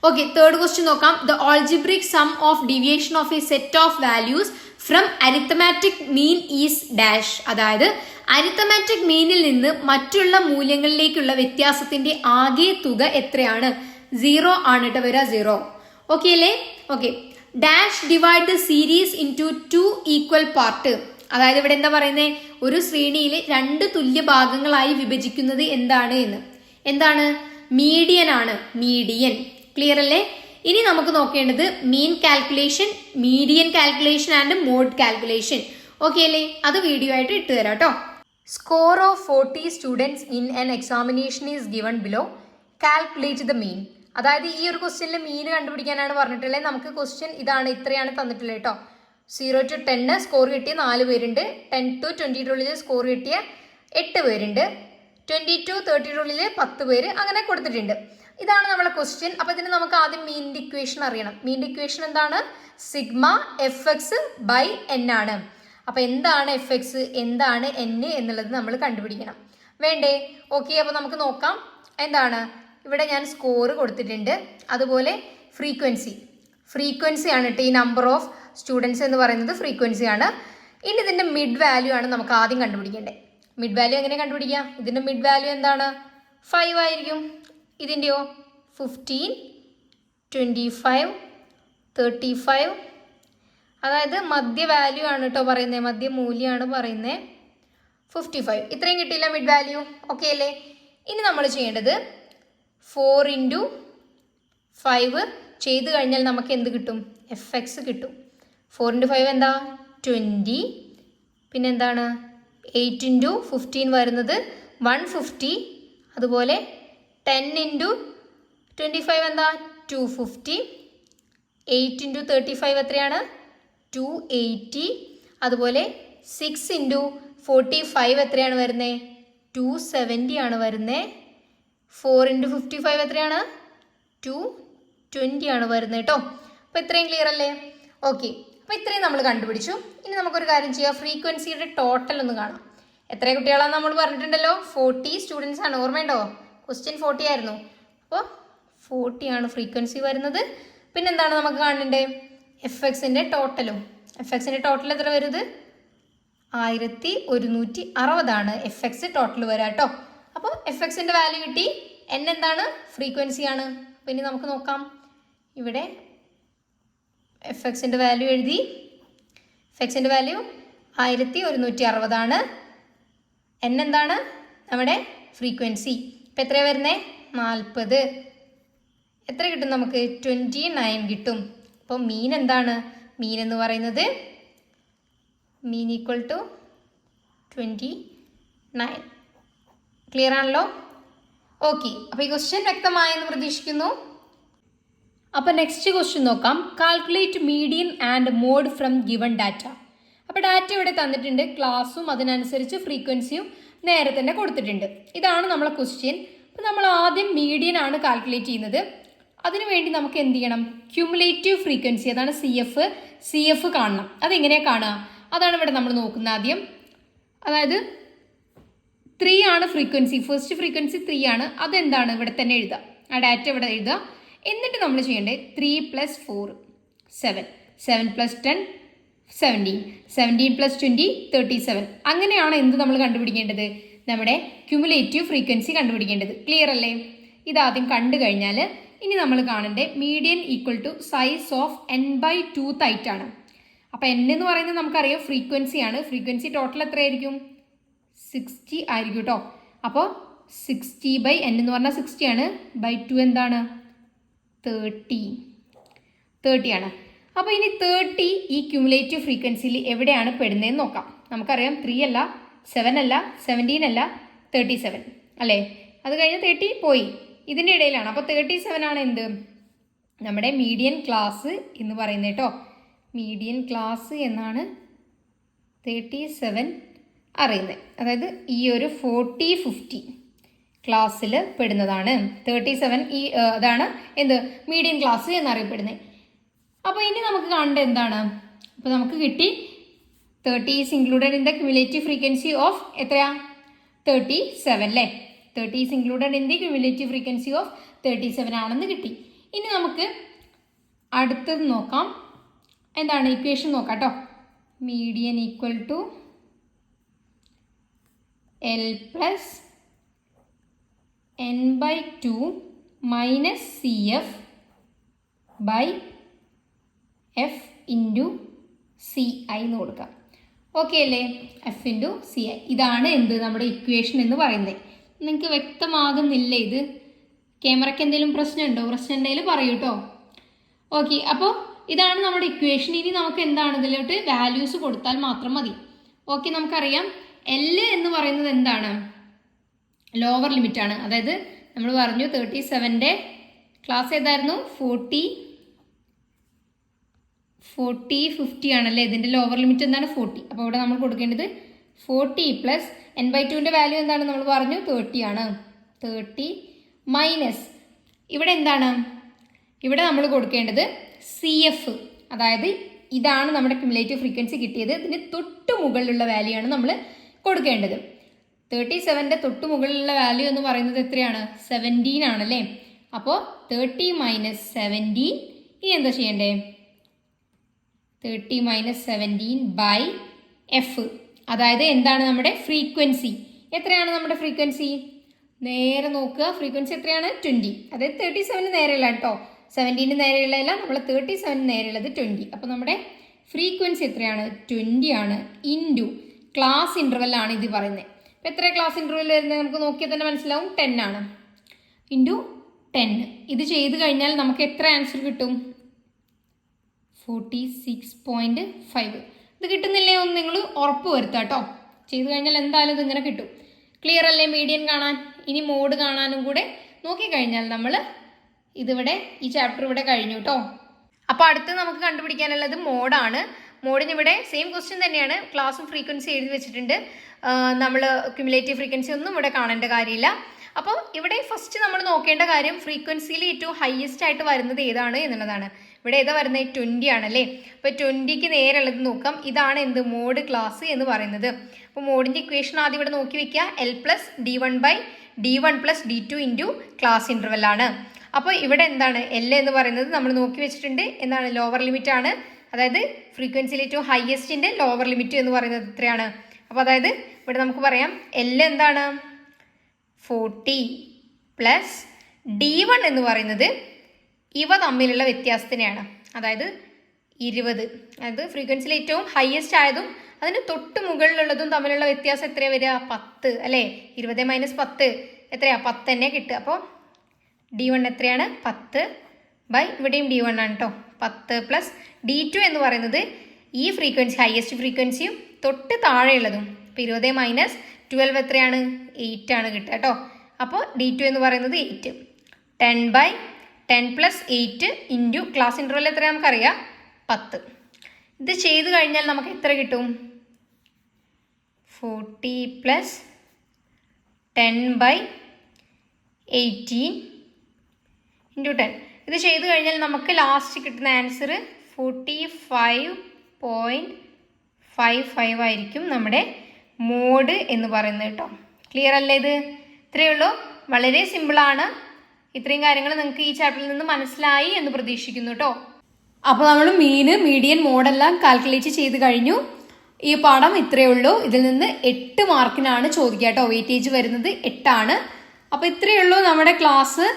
Okay. Third question നോക്കാം. The algebraic sum of deviation of a set of values from arithmetic mean is dash. അതായത് അരിത്തമാറ്റിക് മീനിൽ നിന്ന് മറ്റുള്ള മൂല്യങ്ങളിലേക്കുള്ള വ്യത്യാസത്തിന്റെ ആകെ തുക എത്രയാണ്? 0 ആണ് കേട്ടോ വരിക. 0. ഓക്കെ അല്ലേ? Okay. Dash divide the series into 2 equal part. അതായത് ഇവിടെ എന്താ പറയുന്നത്? ഒരു ശ്രേണിയിൽ 2 തുല്യ ഭാഗങ്ങളായി വിഭജിക്കുന്നത് എന്താണ് എന്ന്. എന്താണ്? മീഡിയൻ ആണ്. മീഡിയൻ. ക്ലിയർ അല്ലേ? ഇനി നമുക്ക് നോക്കേണ്ടത് mean calculation, median calculation and mode calculation. Okay അല്ലേ? അത് വീഡിയോ ആയിട്ട് ഇട്ട് തരാം കേട്ടോ. Score of 40 students in an examination is given below. Calculate the mean. അതായത് ഈ ഒരു ക്വസ്റ്റ്യനിൽ മീൻ കണ്ടുപിടിക്കാനാണ് പറഞ്ഞിട്ടുള്ളത്. നമുക്ക് ക്വസ്റ്റ്യൻ ഇതാണ്, ഇത്രയാണ് തന്നിട്ടുള്ളത് കേട്ടോ. 0 to 10 സ്കോർ കിട്ടിയ 4 പേരുണ്ട്. 10 to 20 ഉള്ളിൽ സ്കോർ കിട്ടിയ 8 പേരുണ്ട്. 20 to 30 ഉള്ളിൽ 10 പേര് അങ്ങനെ കൊടുത്തിട്ടുണ്ട്. ഇതാണ് നമ്മളെ ക്വസ്റ്റ്യൻ. അപ്പോൾ ഇതിന് നമുക്ക് ആദ്യം മീനിൻ്റെ ഇക്വേഷൻ അറിയണം. മീനിൻ്റെ ഇക്വേഷൻ എന്താണ്? Sigma f x by n ആണ്. അപ്പോൾ എന്താണ് എഫ് എക്സ്, എന്താണ് എൻ എന്നുള്ളത് നമ്മൾ കണ്ടുപിടിക്കണം വേണ്ടേ? ഓക്കെ, അപ്പോൾ നമുക്ക് നോക്കാം. എന്താണ് ഇവിടെ ഞാൻ സ്കോർ കൊടുത്തിട്ടുണ്ട്, അതുപോലെ ഫ്രീക്വൻസി ആണ് കേട്ടോ. ഈ നമ്പർ ഓഫ് സ്റ്റുഡൻസ് എന്ന് പറയുന്നത് ഫ്രീക്വൻസി ആണ്. ഇനി ഇതിൻ്റെ മിഡ് വാല്യൂ ആണ് നമുക്ക് ആദ്യം കണ്ടുപിടിക്കേണ്ടത്. മിഡ് വാല്യൂ എങ്ങനെ കണ്ടുപിടിക്കാം? ഇതിൻ്റെ മിഡ് വാല്യൂ എന്താണ്? 5 ആയിരിക്കും. ഇതിൻ്റെയോ 15, 25, 35. അതായത് മധ്യ വാല്യൂ ആണ് കേട്ടോ പറയുന്നത്, മധ്യ മൂല്യമാണ് പറയുന്നത്. 55 ഇത്രയും കിട്ടിയില്ല മിഡ് വാല്യൂ. ഓക്കെ അല്ലേ? ഇനി നമ്മൾ ചെയ്യേണ്ടത് 4 × 5 ചെയ്ത് കഴിഞ്ഞാൽ നമുക്ക് എന്ത് കിട്ടും? എഫ് എക്സ് കിട്ടും. 4 × 5 എന്താ? 20. പിന്നെന്താണ്? 8 × 15 വരുന്നത് 150. അതുപോലെ 10 × 25 എന്താ? 250. 8 × 35 എത്രയാണ്? 280. അതുപോലെ 6 × 45 എത്രയാണ് വരുന്നത്? 270 ആണ് വരുന്നത്. 4 × 55 എത്രയാണ്? 220 ആണ് വരുന്നത് കേട്ടോ. അപ്പോൾ ഇത്രയും ക്ലിയർ അല്ലേ? ഓക്കെ, അപ്പോൾ ഇത്രയും നമ്മൾ കണ്ടുപിടിച്ചു. ഇനി നമുക്കൊരു കാര്യം ചെയ്യാം, ഫ്രീക്വൻസിയുടെ ടോട്ടൽ ഒന്ന് കാണാം. എത്ര കുട്ടികളാണെന്ന് നമ്മൾ പറഞ്ഞിട്ടുണ്ടല്ലോ? 40 സ്റ്റുഡൻസ് ആണ്. ഓർമ്മയുണ്ടോ? ക്വസ്റ്റ്യൻ 40 ആയിരുന്നു. അപ്പോൾ 40 ആണ് ഫ്രീക്വൻസി വരുന്നത്. പിന്നെന്താണ് നമുക്ക് കാണേണ്ടത്? എഫ് എക്സിൻ്റെ ടോട്ടലും. എഫ് എക്സിൻ്റെ ടോട്ടൽ എത്ര വരുന്നത്? 1160 ആണ് എഫ് എക്സ് ടോട്ടൽ വരാം കേട്ടോ. അപ്പോൾ എഫ് എക്സിൻ്റെ വാല്യൂ കിട്ടി. എൻ എന്താണ്? ഫ്രീക്വൻസിയാണ്. അപ്പോൾ ഇനി നമുക്ക് നോക്കാം. ഇവിടെ എഫ് എക്സിൻ്റെ വാല്യൂ എഴുതി. എഫ് എക്സിൻ്റെ വാല്യൂ 1160 ആണ്. എൻ എന്താണ്? നമ്മുടെ ഫ്രീക്വൻസി. ഇപ്പം എത്രയാണ് വരുന്നത്? 40. എത്ര കിട്ടും നമുക്ക്? 29 കിട്ടും. അപ്പോൾ മീൻ എന്താണ്? മീൻ എന്ന് പറയുന്നത് മീൻ ഈക്വൽ ടു 29. ക്ലിയർ ആണല്ലോ? ഓക്കെ, അപ്പോൾ ഈ ക്വസ്റ്റ്യൻ വ്യക്തമായെന്ന് പ്രതീക്ഷിക്കുന്നു. അപ്പോൾ നെക്സ്റ്റ് ക്വസ്റ്റ്യൻ നോക്കാം. Calculate median and mode from given data. അപ്പോൾ ഡാറ്റ ഇവിടെ തന്നിട്ടുണ്ട്, ക്ലാസ്സും അതിനനുസരിച്ച് ഫ്രീക്വൻസിയും നേരെ തന്നെ കൊടുത്തിട്ടുണ്ട്. ഇതാണ് നമ്മളെ ക്വസ്റ്റ്യൻ. അപ്പോൾ നമ്മൾ ആദ്യം മീഡിയൻ ആണ് കാൽക്കുലേറ്റ് ചെയ്യുന്നത്. അതിനുവേണ്ടി നമുക്ക് എന്ത് ചെയ്യണം? ക്യുമുലേറ്റീവ് ഫ്രീക്വൻസി, അതാണ് സി എഫ് കാണണം. അതെങ്ങനെയാണ് കാണുക? അതാണ് ഇവിടെ നമ്മൾ നോക്കുന്നത് ആദ്യം. അതായത് 3 ആണ് ഫ്രീക്വൻസി, ഫസ്റ്റ് ഫ്രീക്വൻസി 3 ആണ്. അതെന്താണ്? ഇവിടെ തന്നെ എഴുതുക, ആ ഡാറ്റ ഇവിടെ എഴുതുക. എന്നിട്ട് നമ്മൾ ചെയ്യേണ്ടത് 3 + 4 7, 7 + 10 17, 17 + 20 37. അങ്ങനെയാണ് എന്ത് നമ്മൾ കണ്ടുപിടിക്കേണ്ടത്? നമ്മുടെ ക്യുമുലേറ്റീവ് ഫ്രീക്വൻസി കണ്ടുപിടിക്കേണ്ടത്. ക്ലിയർ അല്ലേ? ഇതാദ്യം കണ്ടു കഴിഞ്ഞാൽ ഇനി നമ്മൾ കാണേണ്ടത് median equal to size of n/2 ആയിട്ടാണ്. അപ്പോൾ n എന്ന് പറയുന്നത് നമുക്കറിയാം ഫ്രീക്വൻസിയാണ്. ഫ്രീക്വൻസി ടോട്ടൽ എത്രയായിരിക്കും? 60 ആയിരിക്കും കേട്ടോ. അപ്പോൾ 60/n എന്ന് പറഞ്ഞാൽ 60 ആണ്. /2 എന്താണ്? 30 ആണ്. അപ്പോൾ ഇനി 30 ഈ ക്യുമുലേറ്റീവ് ഫ്രീക്വൻസിയിൽ എവിടെയാണ് പെടുന്നതെന്ന് നോക്കാം. നമുക്കറിയാം 3 അല്ല, 7 അല്ല, 17 അല്ല, 37 അല്ലേ? അത് കഴിഞ്ഞ് 30 പോയി, ഇതിൻ്റെ ഇടയിലാണ്. അപ്പോൾ 37 ആണ് എന്ത്? നമ്മുടെ മീഡിയൻ ക്ലാസ് എന്ന് പറയുന്നത് കേട്ടോ. മീഡിയൻ ക്ലാസ് എന്നാണ് 37 അറിയുന്നത്. അതായത് ഈ ഒരു 40-50 ക്ലാസ്സിൽ പെടുന്നതാണ് 37. അതാണ് എന്ത്? മീഡിയൻ ക്ലാസ് എന്നറിയപ്പെടുന്നത്. അപ്പോൾ ഇനി നമുക്ക് കാണേണ്ടത് എന്താണ്? അപ്പോൾ നമുക്ക് കിട്ടി 30 is included in the cumulative frequency of എത്രയാ? 37 അല്ലേ? 30 is included in the cumulative frequency of 37 ആണെന്ന് കിട്ടി. ഇനി നമുക്ക് അടുത്തത് നോക്കാം. എന്താണ്? ഇക്വേഷൻ നോക്കാം കേട്ടോ. Median equal to L + n/2 - CF / F × CI എന്ന് കൊടുക്കാം. ഓക്കെ അല്ലേ? F × CI. ഇതാണ് എന്ത്? നമ്മുടെ ഇക്വേഷൻ എന്ന് പറയുന്നത്. നിങ്ങൾക്ക് വ്യക്തമാകുന്നില്ല ഇത്? ക്യാമറയ്ക്ക് എന്തെങ്കിലും പ്രശ്നമുണ്ടോ? പ്രശ്നം എന്തെങ്കിലും പറയൂ കേട്ടോ. ഓക്കെ, അപ്പോൾ ഇതാണ് നമ്മുടെ ഇക്വേഷൻ. ഇനി നമുക്ക് എന്താണ്? ഇതിലോട്ട് വാല്യൂസ് കൊടുത്താൽ മാത്രം മതി. ഓക്കെ, നമുക്കറിയാം L എന്ന് പറയുന്നത് എന്താണ്? ലോവർ ലിമിറ്റാണ്. അതായത് നമ്മൾ പറഞ്ഞു 37ൻ്റെ ക്ലാസ് ഏതായിരുന്നു? 40-50 ആണല്ലേ? ഇതിൻ്റെ ലോവർ ലിമിറ്റ് എന്താണ്? 40. അപ്പോൾ ഇവിടെ നമ്മൾ കൊടുക്കേണ്ടത് 40 + n/2ൻ്റെ വാല്യൂ എന്താണ്? നമ്മൾ പറഞ്ഞു 30 ആണ്. 30 - ഇവിടെ എന്താണ്, ഇവിടെ നമ്മൾ കൊടുക്കേണ്ടത് CF, അതായത് ഇതാണ് നമ്മുടെ ക്യുമുലേറ്റീവ് ഫ്രീക്വൻസി കിട്ടിയത്. ഇതിന് തൊട്ട് മുകളിലുള്ള വാല്യൂ ആണ് നമ്മൾ കൊടുക്കേണ്ടത്. 37ന്റെ തൊട്ട് മുകളിലുള്ള വാല്യൂ എന്ന് പറയുന്നത് എത്രയാണ്? 17 ആണല്ലേ. അപ്പോൾ 30 - 17, ഇനി എന്താ ചെയ്യണ്ടേ? 30 - 17/f, അതായത് എന്താണ് നമ്മുടെ ഫ്രീക്വൻസി. എത്രയാണ് നമ്മുടെ ഫ്രീക്വൻസി? നേരെ നോക്കുക, ഫ്രീക്വൻസി എത്രയാണ്? 20. അതായത് 37 നേരെയുള്ള കേട്ടോ, 17 നേരെയുള്ളതല്ല, നമ്മൾ 37 നേരെയുള്ളത് 20. അപ്പോൾ നമ്മുടെ ഫ്രീക്വൻസി എത്രയാണ്? 20 ആണ്. ഇൻറ്റു ക്ലാസ് ഇൻ്റർവെൽ ആണ് ഇത് പറയുന്നത്. അപ്പോൾ എത്ര ക്ലാസ് ഇൻ്റർവെൽ വരുന്നത് നമുക്ക് നോക്കിയാൽ തന്നെ മനസ്സിലാവും, 10 ആണ്. ഇൻറ്റു 10. ഇത് ചെയ്ത് കഴിഞ്ഞാൽ നമുക്ക് എത്ര ആൻസർ കിട്ടും? 46.5. ഇത് കിട്ടുന്നില്ലേ ഒന്ന് നിങ്ങൾ ഉറപ്പ് വരുത്തുക കേട്ടോ. ചെയ്ത് കഴിഞ്ഞാൽ എന്തായാലും ഇതിങ്ങനെ കിട്ടും. ക്ലിയർ അല്ലേ മീഡിയൻ കാണാൻ? ഇനി മോഡ് കാണാനും കൂടെ നോക്കിക്കഴിഞ്ഞാൽ നമ്മൾ ഇതിവിടെ ഈ ചാപ്റ്റർ ഇവിടെ കഴിഞ്ഞു കേട്ടോ. അപ്പോൾ അടുത്ത് നമുക്ക് കണ്ടുപിടിക്കാനുള്ളത് മോഡാണ്. മോഡിന് ഇവിടെ സെയിം ക്വസ്റ്റ്യൻ തന്നെയാണ്, ക്ലാസ്സും ഫ്രീക്വൻസി എഴുതി വെച്ചിട്ടുണ്ട്. നമ്മൾ ക്യുമുലേറ്റീവ് ഫ്രീക്വൻസി ഒന്നും ഇവിടെ കാണേണ്ട കാര്യമില്ല. അപ്പോൾ ഇവിടെ ഫസ്റ്റ് നമ്മൾ നോക്കേണ്ട കാര്യം ഫ്രീക്വൻസിയിൽ ഏറ്റവും ഹയസ്റ്റ് ആയിട്ട് വരുന്നത് ഏതാണ് എന്നുള്ളതാണ്. ഇവിടെ ഏതാ വരുന്നത്? 20 ആണല്ലേ. അപ്പോൾ 20ക്ക് നേരെയുള്ളത് നോക്കാം. ഇതാണ് എന്ത്? മോഡ് ക്ലാസ് എന്ന് പറയുന്നത്. അപ്പോൾ മോഡിൻ്റെ ഇക്വേഷൻ ആദ്യം ഇവിടെ നോക്കി വെക്കുക. L+D1/D1 + D2 into class interval ആണ്. അപ്പോൾ ഇവിടെ എന്താണ്? L എന്ന് പറയുന്നത് നമ്മൾ നോക്കി വെച്ചിട്ടുണ്ട്. എന്താണ്? ലോവർ ലിമിറ്റ് ആണ്. അതായത് ഫ്രീക്വൻസിയിൽ ഏറ്റവും ഹയസ്റ്റിൻ്റെ ലോവർ ലിമിറ്റ് എന്ന് പറയുന്നത് എത്രയാണ്? അപ്പോൾ അതായത് ഇവിടെ നമുക്ക് പറയാം L എന്താണ്? 40 + D1 എന്ന് പറയുന്നത് ഇവ തമ്മിലുള്ള വ്യത്യാസത്തിനെയാണ്. അതായത് 20. അതായത് ഫ്രീക്വൻസിയിൽ ഏറ്റവും ഹയസ്റ്റ് ആയതും അതിന് തൊട്ട് മുകളിലുള്ളതും തമ്മിലുള്ള വ്യത്യാസം എത്രയാണ് വരിക? 10 അല്ലേ. 20 - 10 എത്രയാണ്? 10 തന്നെ കിട്ടുക. അപ്പോൾ D1 എത്രയാണ്? 10 ഇവിടെയും D1 ആണ് കേട്ടോ. 10 + D2 എന്ന് പറയുന്നത് ഈ ഫ്രീക്വൻസി ഹയസ്റ്റ് ഫ്രീക്വൻസിയും തൊട്ട് താഴെയുള്ളതും. അപ്പോൾ 20 - 12 എത്രയാണ്? 8 ആണ് കിട്ടുക കേട്ടോ. അപ്പോൾ D2 എന്ന് പറയുന്നത് 8. 10 + 8 ഇൻറ്റു ക്ലാസ് ഇൻ്റർവെൽ എത്ര നമുക്കറിയാം? 10. ഇത് ചെയ്ത് കഴിഞ്ഞാൽ നമുക്ക് എത്ര കിട്ടും? 40 + 10/18 ഇൻറ്റു 10. ഇത് ചെയ്ത് കഴിഞ്ഞാൽ നമുക്ക് ലാസ്റ്റ് കിട്ടുന്ന ആൻസർ 45.55 ആയിരിക്കും നമ്മുടെ മോഡ് എന്ന് പറയുന്നത് കേട്ടോ. ക്ലിയർ അല്ലേ? ഇത് ഇത്രയേ ഉള്ളൂ. വളരെ സിമ്പിളാണ്. ഇത്രയും കാര്യങ്ങൾ നിങ്ങൾക്ക് ഈ ചാപ്റ്ററിൽ നിന്ന് മനസ്സിലായി എന്ന് പ്രതീക്ഷിക്കുന്നു കേട്ടോ. അപ്പോൾ നമ്മൾ മീഡിയൻ മോഡെല്ലാം കാൽക്കുലേറ്റ് ചെയ്ത് കഴിഞ്ഞു. ഈ പാഠം ഇത്രയേ ഉള്ളൂ. ഇതിൽ നിന്ന് 8 മാർക്കിനാണ് ചോദിക്കുക കേട്ടോ. വെയിറ്റേജ് വരുന്നത് 8 ആണ്. അപ്പോൾ ഇത്രയേ ഉള്ളൂ നമ്മുടെ ക്ലാസ്.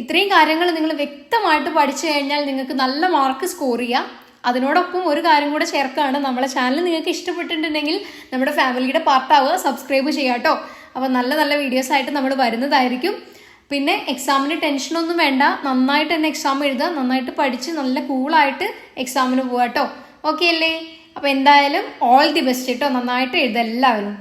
ഇത്രയും കാര്യങ്ങൾ നിങ്ങൾ വ്യക്തമായിട്ട് പഠിച്ചു കഴിഞ്ഞാൽ നിങ്ങൾക്ക് നല്ല മാർക്ക് സ്കോർ ചെയ്യാം. അതിനോടൊപ്പം ഒരു കാര്യം കൂടെ ചേർക്കുകയാണ്, നമ്മളെ ചാനൽ നിങ്ങൾക്ക് ഇഷ്ടപ്പെട്ടിട്ടുണ്ടെങ്കിൽ നമ്മുടെ ഫാമിലിയുടെ പാർട്ടാവുക, സബ്സ്ക്രൈബ് ചെയ്യുക കേട്ടോ. അപ്പോൾ നല്ല നല്ല വീഡിയോസ് ആയിട്ട് നമ്മൾ വരുന്നതായിരിക്കും. പിന്നെ എക്സാമിന് ടെൻഷനൊന്നും വേണ്ട, നന്നായിട്ട് തന്നെ എക്സാം എഴുതുക, നന്നായിട്ട് പഠിച്ച് നല്ല കൂളായിട്ട് എക്സാമിന് പോവുക കേട്ടോ. ഓക്കെ അല്ലേ? അപ്പോൾ എന്തായാലും ഓൾ ദി ബെസ്റ്റ് കേട്ടോ. നന്നായിട്ട് എഴുതുക എല്ലാവരും.